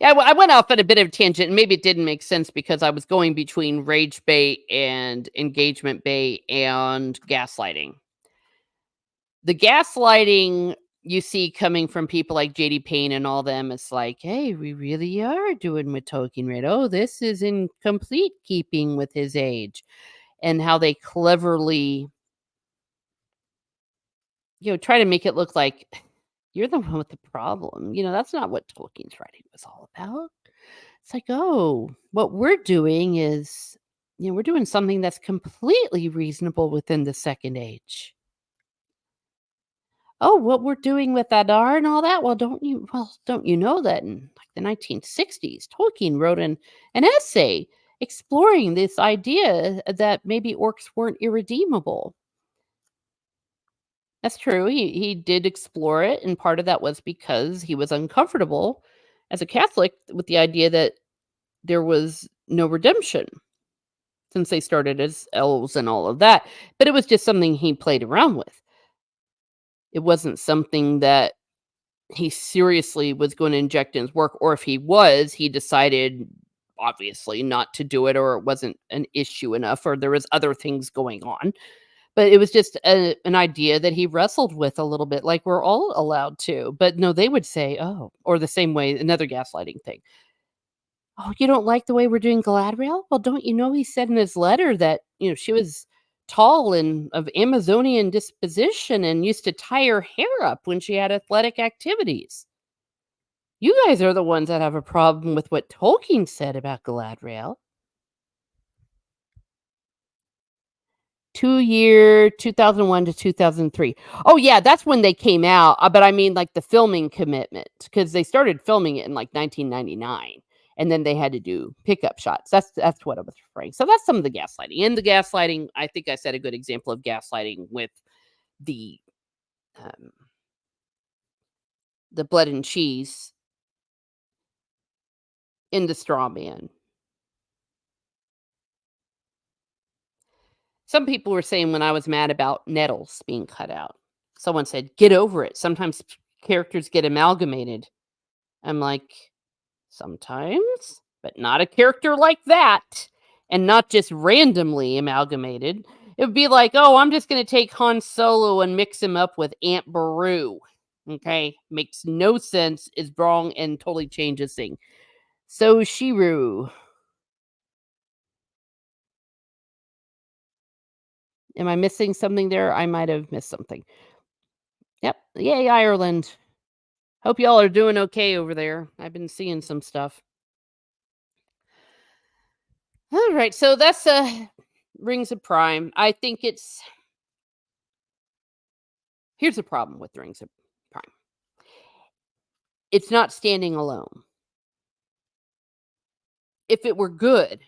Yeah, I went off at a bit of a tangent, and maybe it didn't make sense because I was going between rage bait and engagement bait and gaslighting. The gaslighting you see coming from people like JD Payne and all them, it's like, "Hey, we really are doing with Tolkien right. Oh, this is in complete keeping with his age." and how they cleverly, try to make it look like you're the one with the problem. That's not what Tolkien's writing was all about. It's like, oh, what we're doing is, we're doing something that's completely reasonable within the Second Age. Oh, what we're doing with Adar and all that? Well, don't you know that in like the 1960s, Tolkien wrote an essay exploring this idea that maybe orcs weren't irredeemable. That's true. He did explore it, and part of that was because he was uncomfortable as a Catholic with the idea that there was no redemption since they started as elves and all of that. But it was just something he played around with. It wasn't something that he seriously was going to inject in his work, or if he was, he decided obviously not to do it, or it wasn't an issue enough, or there was other things going on. But it was just an idea that he wrestled with a little bit, like we're all allowed to. But no, they would say, oh, or the same way, another gaslighting thing. Oh, you don't like the way we're doing Galadriel? Well, don't you know he said in his letter that, she was tall and of Amazonian disposition and used to tie her hair up when she had athletic activities. You guys are the ones that have a problem with what Tolkien said about Galadriel. 2001 to 2003. Oh, yeah, that's when they came out, but I mean, like, the filming commitment, because they started filming it in, like, 1999, and then they had to do pickup shots. That's what I was referring. So that's some of the gaslighting. And the gaslighting, I think I said a good example of gaslighting with the, um, the blood and cheese in the straw man. Some people were saying when I was mad about nettles being cut out, someone said, "Get over it. Sometimes characters get amalgamated." I'm like, "Sometimes, but not a character like that, and not just randomly amalgamated." It would be like, "Oh, I'm just gonna take Han Solo and mix him up with Aunt Beru." Okay? Makes no sense, is wrong, and totally changes thing. So Shiru. Am I missing something there? I might have missed something. Yep. Yay, Ireland. Hope y'all are doing okay over there. I've been seeing some stuff. All right, so that's Rings of Prime. I think here's the problem with Rings of Prime. It's not standing alone. If it were good,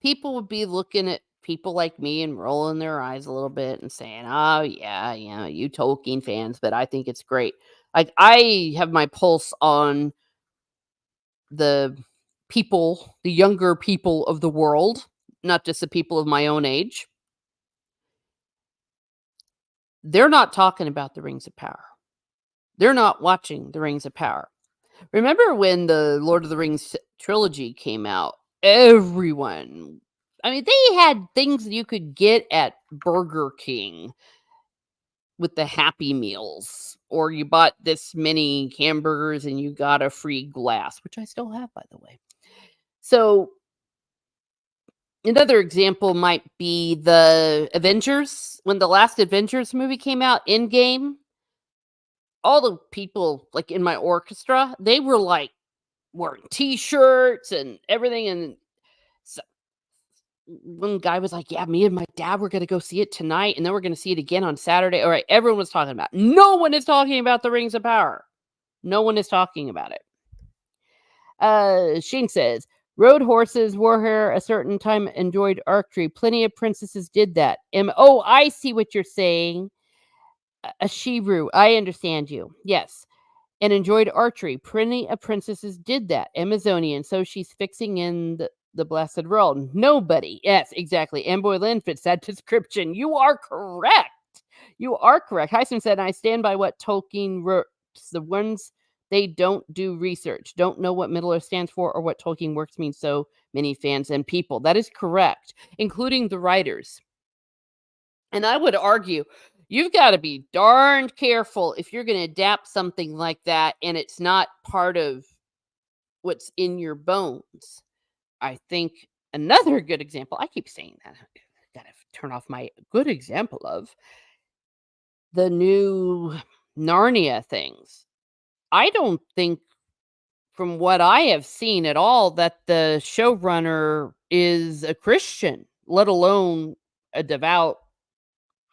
people would be looking at people like me and rolling their eyes a little bit and saying, "Oh yeah, you Tolkien fans," but I think it's great. Like I have my pulse on the people, the younger people of the world, not just the people of my own age. They're not talking about the Rings of Power. They're not watching the Rings of Power. Remember when the Lord of the Rings trilogy came out? Everyone, I mean, they had things you could get at Burger King with the Happy Meals, or you bought this many hamburgers and you got a free glass, which I still have, by the way. So another example might be the Avengers. When the last Avengers movie came out, Endgame, all the people like in my orchestra, they were like wearing t-shirts and everything. And so one guy was like, "Yeah, me and my dad were gonna go see it tonight, and then we're gonna see it again on Saturday." All right, everyone was talking about it. No one is talking about the Rings of Power. No one is talking about it. Shane says, rode horses, wore hair a certain time, enjoyed archery. Plenty of princesses did that. Oh, I see what you're saying. A Shivru. I understand you. Yes. And enjoyed archery. Plenty of princesses did that. Amazonian. So she's fixing in the blessed world. Nobody. Yes, exactly. Amboy Lynn fits that description. You are correct. You are correct. Heisman said, I stand by what Tolkien wrote. The ones they don't do research, don't know what Middle Earth stands for or what Tolkien works means. So many fans and people. That is correct, including the writers. And I would argue you've got to be darned careful if you're going to adapt something like that and it's not part of what's in your bones. I think another good example, I keep saying that. turn off my good example of the new Narnia things. I don't think, from what I have seen at all, that the showrunner is a Christian, let alone a devout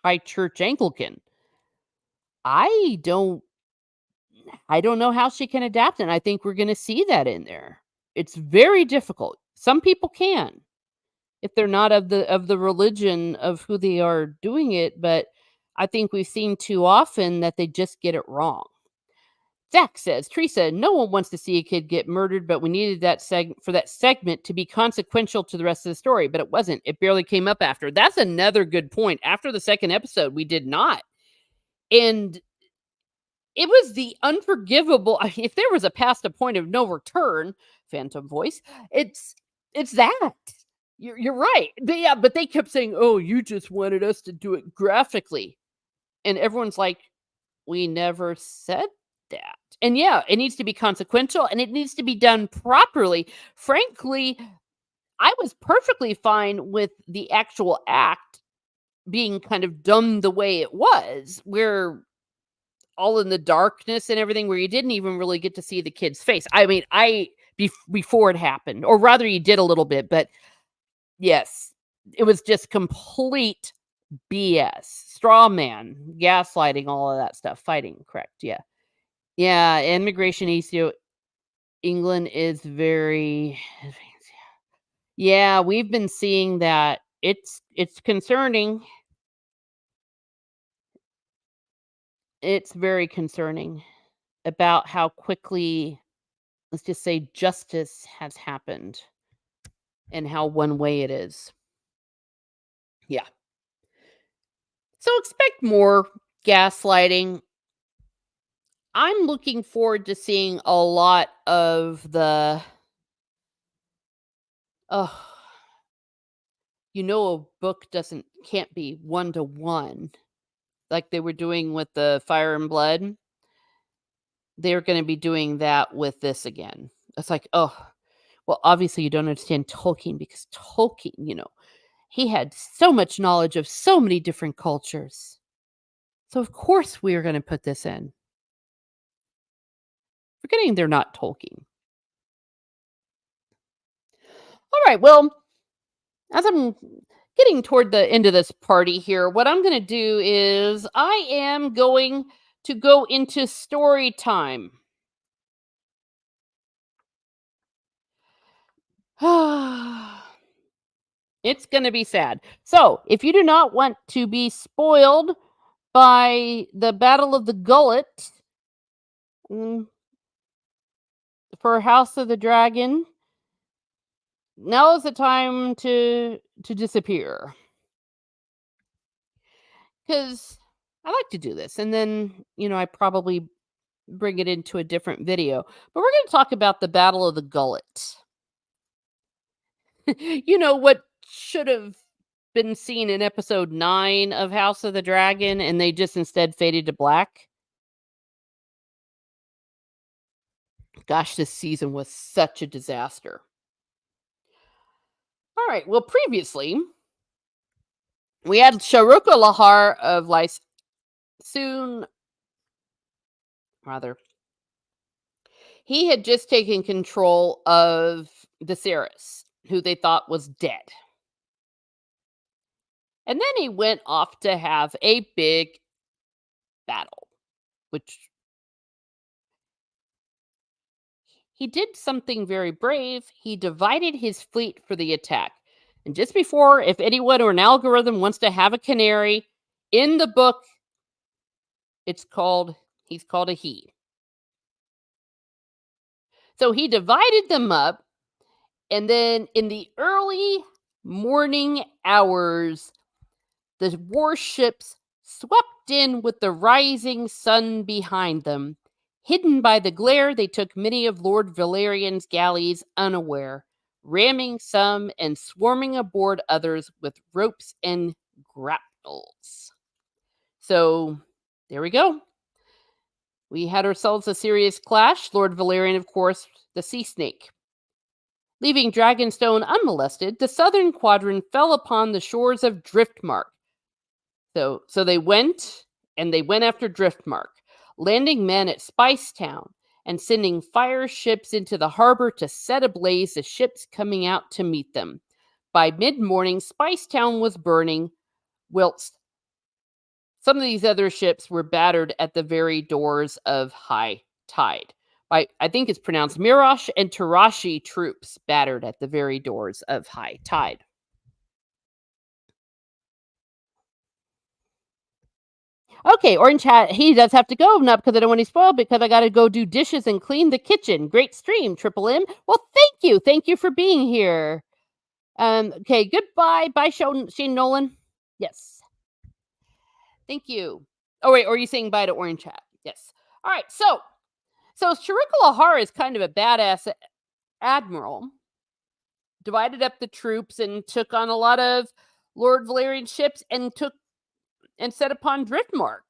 high church Anglican. I don't I don't know how she can adapt, and I think we're gonna see that in there. It's very difficult. Some people can, if they're not of the religion of who they are doing it, but I think we've seen too often that they just get it wrong. Zach says, Teresa, no one wants to see a kid get murdered, but we needed that segment to be consequential to the rest of the story, but it wasn't. It barely came up after. That's another good point. After the second episode, we did not. And it was the unforgivable. If there was a past a point of no return, phantom voice, it's that. You're right. But they kept saying, "Oh, you just wanted us to do it graphically," and everyone's like, "We never said that." And yeah, it needs to be consequential, and it needs to be done properly. Frankly, I was perfectly fine with the actual act being kind of done the way it was, where all in the darkness and everything, where you didn't even really get to see the kid's face. I mean, before it happened, or rather you did a little bit, but yes, it was just complete BS. Straw man, gaslighting, all of that stuff. Fighting, correct, yeah. Yeah, immigration issue England is very yeah, we've been seeing that. It's concerning. It's very concerning about how quickly, let's just say, justice has happened and how one way it is. Yeah. So expect more gaslighting. I'm looking forward to seeing a lot of the oh, a book doesn't can't be one to one like they were doing with the Fire and Blood. They're going to be doing that with this again. It's like, oh, well, obviously you don't understand Tolkien, because Tolkien, he had so much knowledge of so many different cultures. So of course we are going to put this in. Forgetting they're not Tolkien. All right, well, as I'm getting toward the end of this party here, what I'm going to do is I am going to go into story time. It's going to be sad. So, if you do not want to be spoiled by the Battle of the Gullet for House of the Dragon, now is the time to disappear. Because I like to do this, and then I probably bring it into a different video. But we're going to talk about the Battle of the Gullet. What should have been seen in episode 9 of House of the Dragon, and they just instead faded to black? Gosh, this season was such a disaster. All right, well, previously, we had Sharuka Lahar of Lysoon, rather. He had just taken control of Viserys, who they thought was dead. And then he went off to have a big battle, which he did something very brave. He divided his fleet for the attack. And just before, if anyone or an algorithm wants to have a canary, in the book, he's called a he. So he divided them up, and then in the early morning hours, the warships swept in with the rising sun behind them. Hidden by the glare, they took many of Lord Valerian's galleys unaware, ramming some and swarming aboard others with ropes and grapnels. So, there we go. We had ourselves a serious clash. Lord Valerian, of course, the sea snake. Leaving Dragonstone unmolested, the southern quadrant fell upon the shores of Driftmark. So they went after Driftmark, landing men at Spicetown and sending fire ships into the harbor to set ablaze the ships coming out to meet them. By mid-morning, Spicetown was burning, whilst some of these other ships were battered at the very doors of high tide. By I think it's pronounced Mirosh and Tarashi troops battered at the very doors of high tide. Okay, Orange Hat, he does have to go now because I don't want to spoil because I got to go do dishes and clean the kitchen. Great stream, Triple M. Well, thank you. Thank you for being here. Okay, goodbye. Bye, Shane Nolan. Yes, thank you. Oh, wait, or are you saying bye to Orange Hat? Yes. All right, so Sharika Lahar is kind of a badass admiral, divided up the troops and took on a lot of Lord Valerian ships and set upon Driftmark.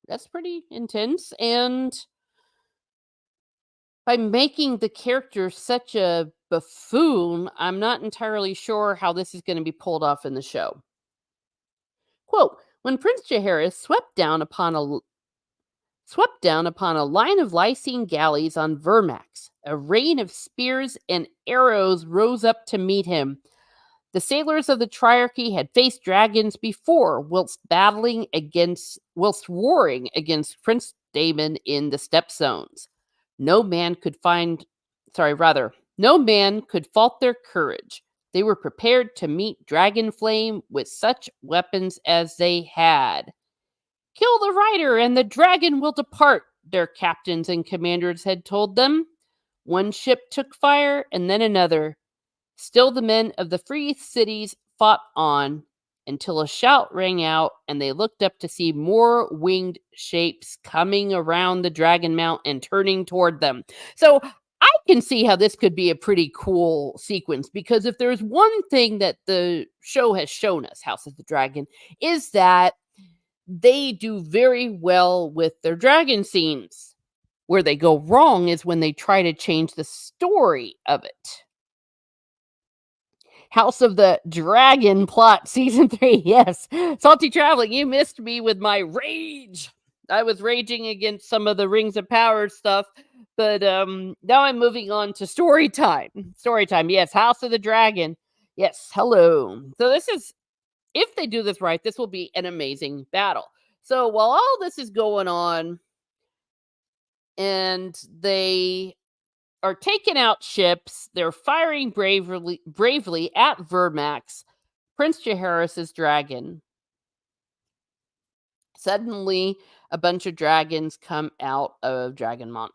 That's pretty intense. And by making the character such a buffoon, I'm not entirely sure how this is going to be pulled off in the show. Quote, when Prince Jaehaerys swept down upon a line of Lycine galleys on Vermax, a rain of spears and arrows rose up to meet him. The sailors of the Triarchy had faced dragons before, whilst warring against Prince Daemon in the steppe zones. No man could fault their courage. They were prepared to meet Dragonflame with such weapons as they had. Kill the rider and the dragon will depart, their captains and commanders had told them. One ship took fire and then another. Still the men of the free cities fought on until a shout rang out and they looked up to see more winged shapes coming around the dragon mount and turning toward them. So I can see how this could be a pretty cool sequence because if there's one thing that the show has shown us, House of the Dragon, is that they do very well with their dragon scenes. Where they go wrong is when they try to change the story of it. House of the Dragon plot, season 3. Yes. Salty Traveling, you missed me with my rage. I was raging against some of the Rings of Power stuff, but now I'm moving on to story time. Story time, yes. House of the Dragon. Yes, hello. So this is, if they do this right, this will be an amazing battle. So while all this is going on, and they are taking out ships. They're firing bravely at Vermax, Prince Jaehaerys' dragon. Suddenly, a bunch of dragons come out of Dragonmont.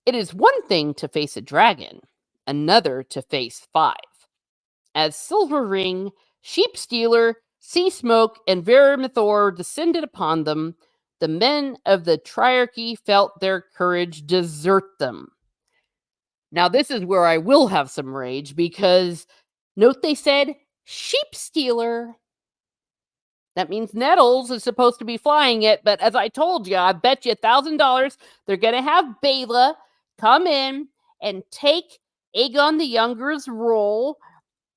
It is one thing to face a dragon, another to face 5. As Silver Ring, Sheep Stealer, Sea Smoke, and Vermithor descended upon them, the men of the Triarchy felt their courage desert them. Now, this is where I will have some rage because note they said sheep stealer. That means Nettles is supposed to be flying it, but as I told you, I bet you $1,000 they're going to have Bela come in and take Aegon the Younger's role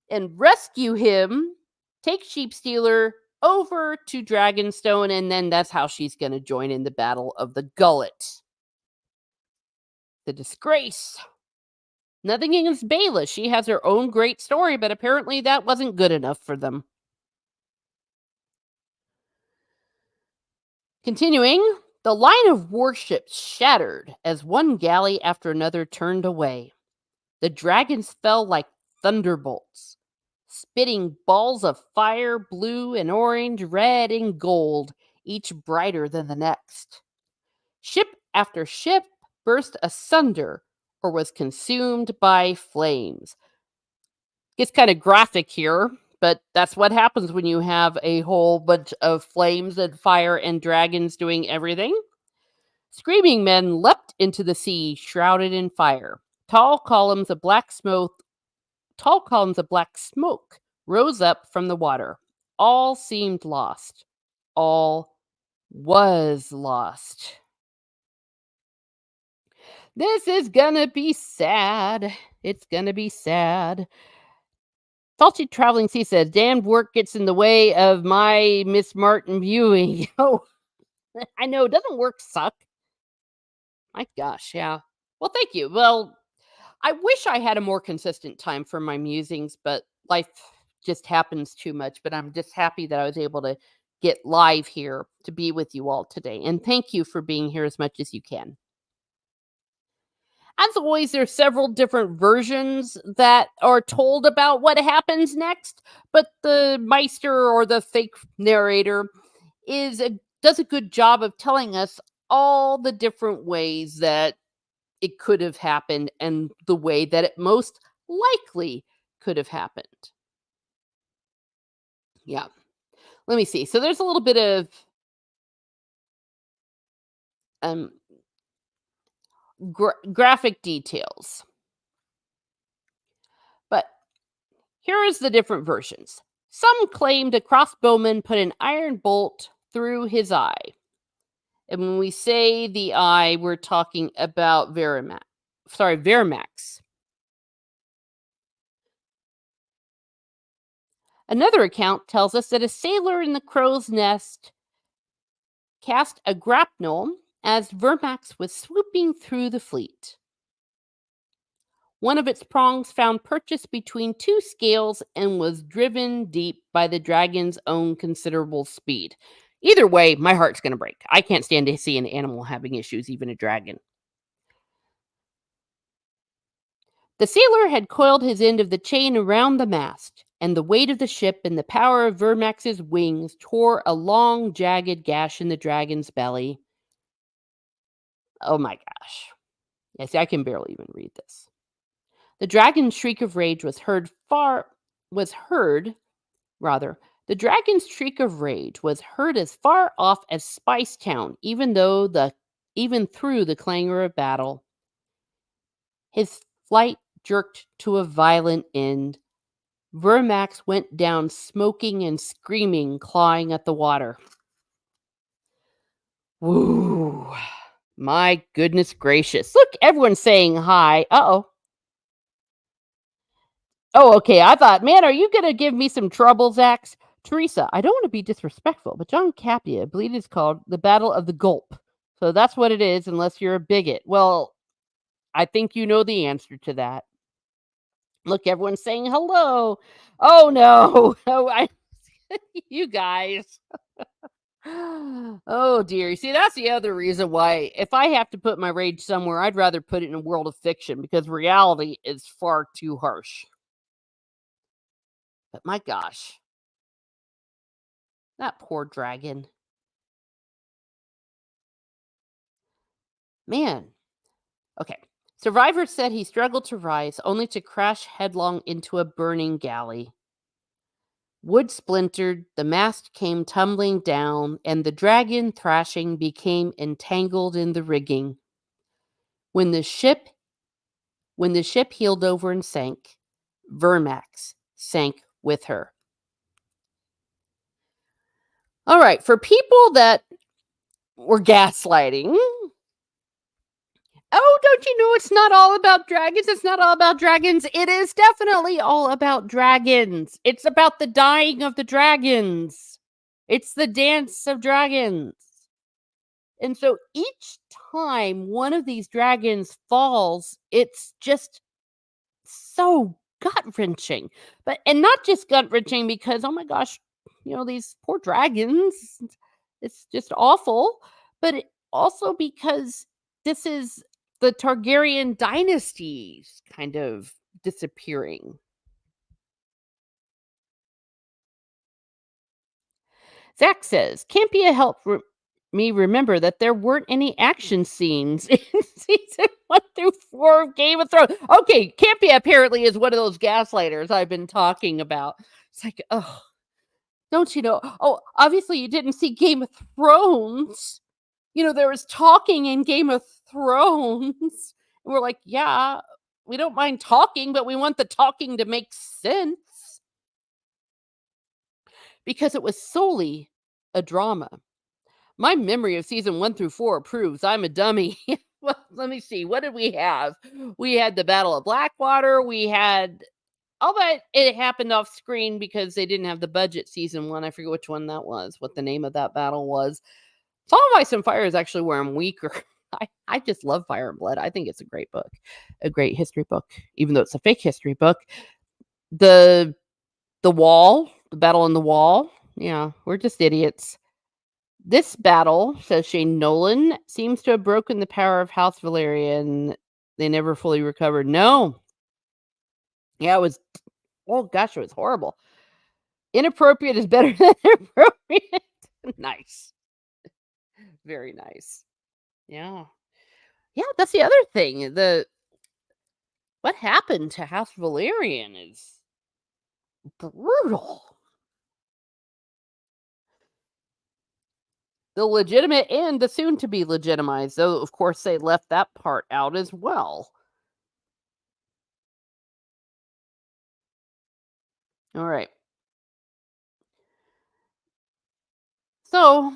and rescue him, take Sheep Stealer over to Dragonstone, and then that's how she's going to join in the Battle of the Gullet. The disgrace. Nothing against Bela. She has her own great story, but apparently that wasn't good enough for them. Continuing, the line of warships shattered as one galley after another turned away. The dragons fell like thunderbolts, spitting balls of fire, blue and orange, red and gold, each brighter than the next. Ship after ship burst asunder or was consumed by flames. Gets kind of graphic here, but that's what happens when you have a whole bunch of flames and fire and dragons doing everything. Screaming men leapt into the sea, shrouded in fire. Tall columns of black smoke rose up from the water. All seemed lost. All was lost. This is gonna be sad. It's gonna be sad. Salty Traveling Sea says, damned work gets in the way of my Miss Martin viewing. Oh, I know. Doesn't work suck? My gosh, yeah. Well, thank you. Well, I wish I had a more consistent time for my musings, but life just happens too much. But I'm just happy that I was able to get live here to be with you all today. And thank you for being here as much as you can. As always, there's several different versions that are told about what happens next, but the Meister or the fake narrator does a good job of telling us all the different ways that it could have happened and the way that it most likely could have happened. Yeah. Let me see. So there's a little bit of um, graphic details, but here is the different versions. Some claimed a crossbowman put an iron bolt through his eye. And when we say the eye, we're talking about Vermax. Another account tells us that a sailor in the crow's nest cast a grapnel as Vermax was swooping through the fleet. One of its prongs found purchase between two scales and was driven deep by the dragon's own considerable speed. Either way, my heart's going to break. I can't stand to see an animal having issues, even a dragon. The sailor had coiled his end of the chain around the mast, and the weight of the ship and the power of Vermax's wings tore a long, jagged gash in the dragon's belly. Oh my gosh. Yeah, see, I can barely even read this. The dragon's shriek of rage was heard, rather. The dragon's shriek of rage was heard as far off as Spice Town, even through the clangor of battle. His flight jerked to a violent end. Vermax went down smoking and screaming, clawing at the water. Woo! My goodness gracious. Look, everyone's saying hi. Uh-oh. Oh, okay. I thought, man, are you going to give me some trouble, Zax? Teresa, I don't want to be disrespectful, but John Capia, I believe it's called the Battle of the Gulp. So that's what it is, unless you're a bigot. Well, I think you know the answer to that. Look, everyone's saying hello. Oh, no. You guys. Oh, dear. See, that's the other reason why if I have to put my rage somewhere, I'd rather put it in a world of fiction because reality is far too harsh. But my gosh, that poor dragon. Man. Okay. Survivor said he struggled to rise, only to crash headlong into a burning galley. Wood splintered, the mast came tumbling down, and the dragon, thrashing, became entangled in the rigging. When the ship heeled over and sank, Vermax sank with her. All right, for people that were gaslighting, oh, don't you know it's not all about dragons? It's not all about dragons. It is definitely all about dragons. It's about the dying of the dragons. It's the dance of dragons. And so each time one of these dragons falls, it's just so gut wrenching. And not just gut wrenching because, oh my gosh, these poor dragons, it's just awful. But also because this is the Targaryen dynasties kind of disappearing. Zach says, Campia helped me remember that there weren't any action scenes in season 1 through 4 of Game of Thrones. Okay, Campia apparently is one of those gaslighters I've been talking about. It's like, oh, don't you know? Oh, obviously you didn't see Game of Thrones. There was talking in Game of Thrones. And we're like, yeah, we don't mind talking, but we want the talking to make sense. Because it was solely a drama. My memory of season 1 through 4 proves I'm a dummy. Well, let me see. What did we have? We had the Battle of Blackwater. We had all that. It happened off screen because they didn't have the budget season one. I forget which one that was, what the name of that battle was. Song of Ice and Fire is actually where I'm weaker. I just love Fire and Blood. I think it's a great book, a great history book, even though it's a fake history book. The Wall, the battle in the Wall. Yeah, we're just idiots. This battle, says Shane Nolan, seems to have broken the power of House Valerian. They never fully recovered. No. Yeah, it was, oh gosh, it was horrible. Inappropriate is better than inappropriate. Nice. Very nice. Yeah. Yeah, that's the other thing. What happened to House Valerian is brutal. The legitimate and the soon to be legitimized, though of course they left that part out as well. All right. So,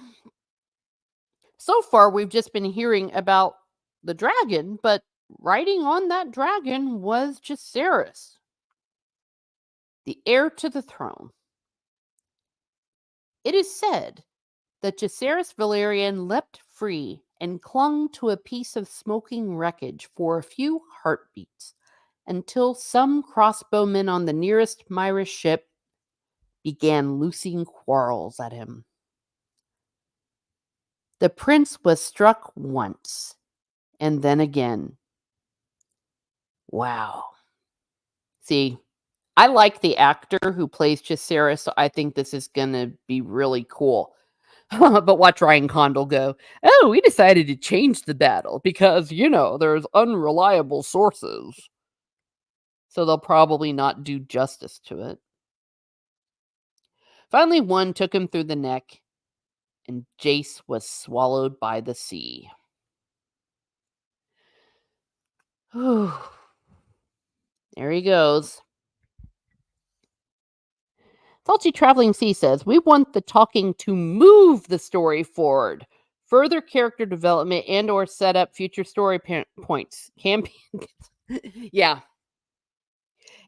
so far we've just been hearing about the dragon, but riding on that dragon was Jacaerys, the heir to the throne. It is said that Jacaerys Valerian leapt free and clung to a piece of smoking wreckage for a few heartbeats until some crossbowmen on the nearest Myrish ship began loosing quarrels at him. The prince was struck once, and then again. Wow. See, I like the actor who plays Jacaerys, so I think this is going to be really cool. But watch Ryan Condal go, oh, we decided to change the battle because, there's unreliable sources. So they'll probably not do justice to it. Finally, one took him through the neck, and Jace was swallowed by the sea. Whew. There he goes. Salty Traveling Sea says, we want the talking to move the story forward. Further character development and or set up future story points. Campaign. Yeah.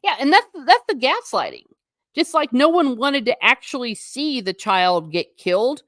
Yeah, and that's the gaslighting. Just like no one wanted to actually see the child get killed.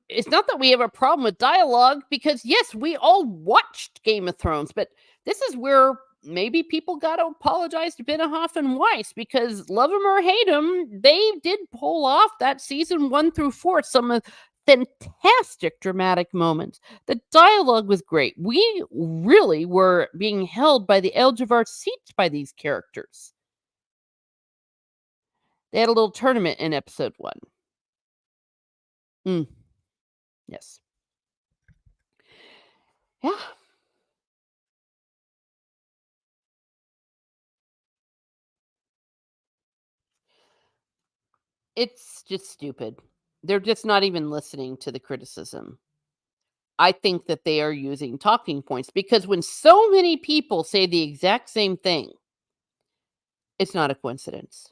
It's not that we have a problem with dialogue because yes, we all watched Game of Thrones, but this is where maybe people got to apologize to Benioff and Weiss because love them or hate them, they did pull off that season 1 through 4 some of fantastic dramatic moments. The dialogue was great. We really were being held by the edge of our seats by these characters. They had a little tournament in episode 1. Yes. Yeah. It's just stupid. They're just not even listening to the criticism. I think that they are using talking points because when so many people say the exact same thing, it's not a coincidence.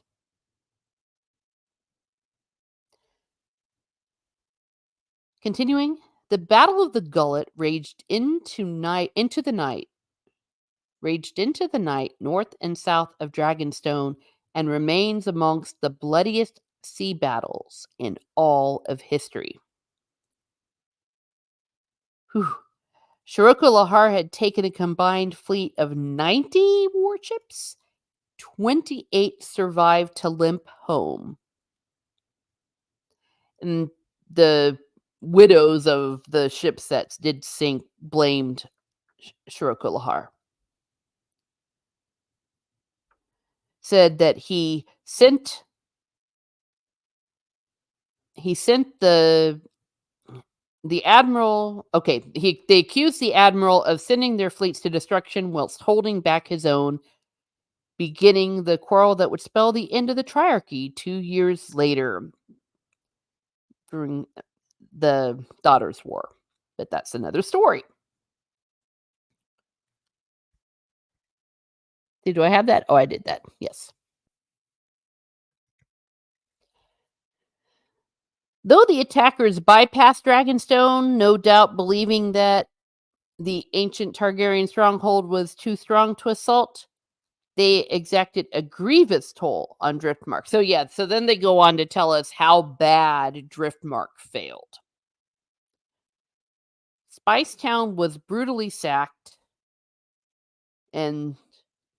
Continuing, the Battle of the Gullet raged into the night north and south of Dragonstone and remains amongst the bloodiest sea battles in all of history. Whew. Shiroko Lahar had taken a combined fleet of 90 warships. 28 survived to limp home. And the widows of the ship sets did sink, blamed Shiroko Lahar. Said that he sent the admiral. Okay, they accused the admiral of sending their fleets to destruction whilst holding back his own, beginning the quarrel that would spell the end of the Triarchy 2 years later during the Daughters' War. But that's another story. Do I have that? Oh, I did that. Yes. Though the attackers bypassed Dragonstone, no doubt believing that the ancient Targaryen stronghold was too strong to assault, they exacted a grievous toll on Driftmark. So, yeah, so then they go on to tell us how bad Driftmark failed. Spicetown was brutally sacked, and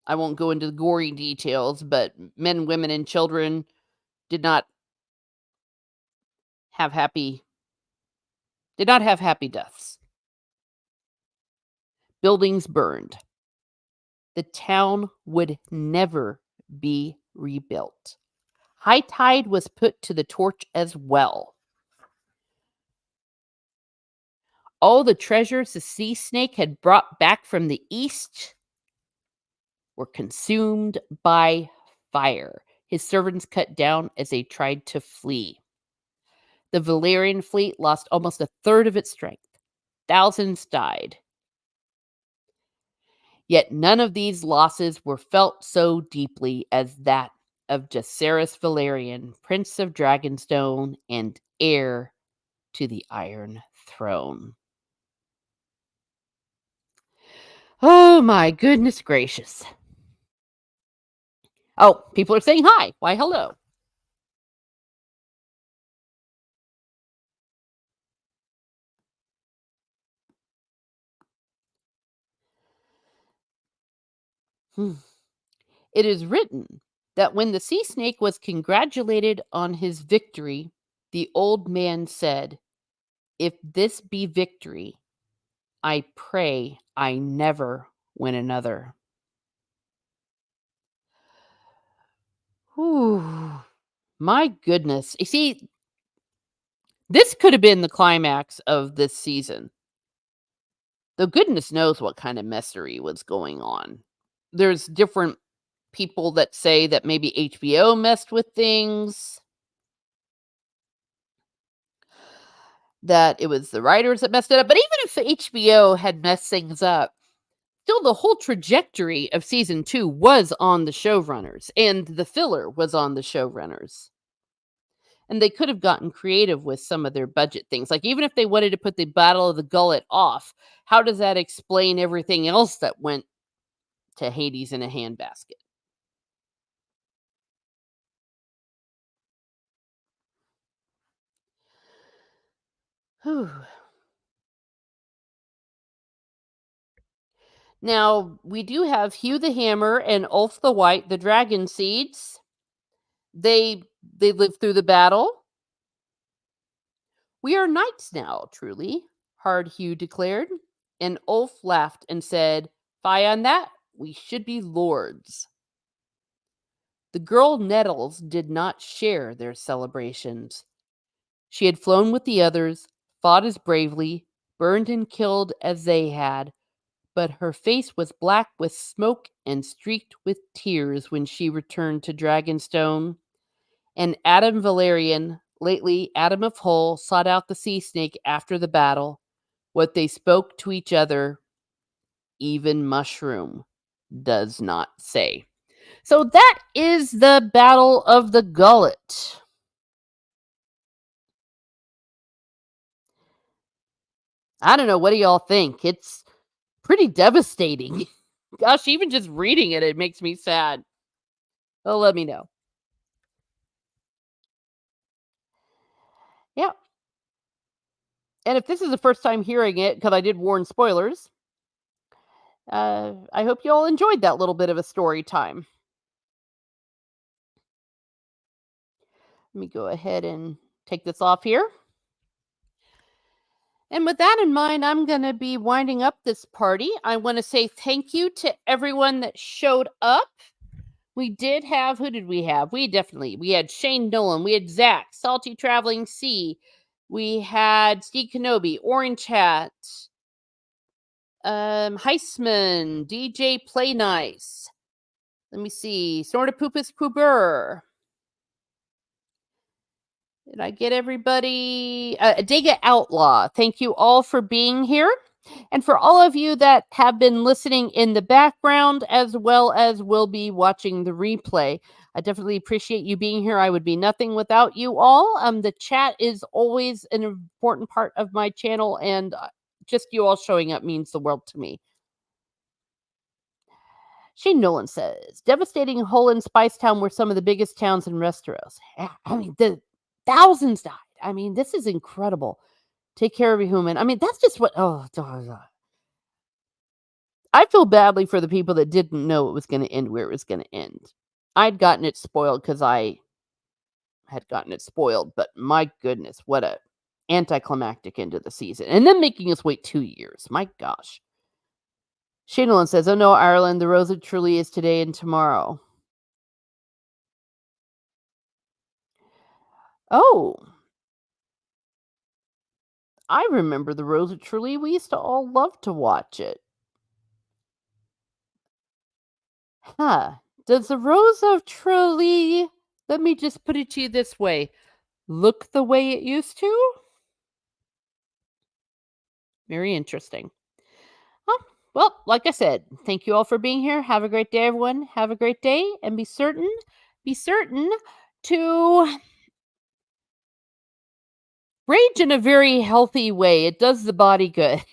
I won't go into the gory details, but men, women, and children did not have happy deaths. Buildings burned. The town would never be rebuilt. High tide was put to the torch as well. All the treasures the sea snake had brought back from the east were consumed by fire. His servants cut down as they tried to flee. The Valyrian fleet lost almost a third of its strength. Thousands died. Yet none of these losses were felt so deeply as that of Jacaerys Valerian, Prince of Dragonstone and heir to the Iron Throne. Oh my goodness gracious. Oh, people are saying hi. Why, hello. It is written that when the sea snake was congratulated on his victory, the old man said, "If this be victory, I pray I never win another." Whew. My goodness. You see, this could have been the climax of this season. Though goodness knows what kind of messery was going on. There's different people that say that maybe HBO messed with things, that it was the writers that messed it up. But even if HBO had messed things up, still the whole trajectory of season 2 was on the showrunners, and the filler was on the showrunners. And they could have gotten creative with some of their budget things. Like, even if they wanted to put the Battle of the Gullet off, how does that explain everything else that went to Hades in a handbasket? Whew. Now, we do have Hugh the Hammer and Ulf the White, the dragon seeds. They lived through the battle. "We are knights now, truly," Hard Hugh declared, and Ulf laughed and said, "Fie on that, we should be lords." The girl Nettles did not share their celebrations. She had flown with the others, fought as bravely, burned and killed as they had, but her face was black with smoke and streaked with tears when she returned to Dragonstone. And Adam Valerian, lately Adam of Hull, sought out the sea snake after the battle. What they spoke to each other, even Mushroom does not say. So that is the Battle of the Gullet. I don't know. What do y'all think? It's pretty devastating. Gosh, even just reading it, it makes me sad. Well, let me know. Yeah. And if this is the first time hearing it, because I did warn spoilers, I hope you all enjoyed that little bit of a story time. Let me go ahead and take this off here. And with that in mind, I'm going to be winding up this party. I want to say thank you to everyone that showed up. We did have, who did we have? We had Shane Nolan, we had Zach, Salty Traveling Sea, we had Steve Kenobi, Orange Hat, Heisman, DJ Play Nice. Let me see, Snortapoopus Pooper. Did I get everybody? Dega Outlaw. Thank you all for being here. And for all of you that have been listening in the background, as well as will be watching the replay, I definitely appreciate you being here. I would be nothing without you all. The chat is always an important part of my channel, and just you all showing up means the world to me. Shane Nolan says, devastating hole in Spicetown were some of the biggest towns and restaurants. Yeah, I mean, the thousands died. I mean, this is incredible. Take care of your human. I mean, that's just what. Oh, I feel badly for the people that didn't know it was going to end where it was going to end. I'd gotten it spoiled because I had gotten it spoiled, but my goodness, what a anticlimactic end of the season. And then making us wait 2 years. My gosh. Shane Nolan says, oh no, Ireland, the Rose of Truly is today and tomorrow. Oh, I remember the Rose of Truly. We used to all love to watch it. Huh. Does the Rose of Truly, let me just put it to you this way, look the way it used to? Very interesting. Huh. Well, like I said, thank you all for being here. Have a great day, everyone. Have a great day, and be certain to rage in a very healthy way. It does the body good.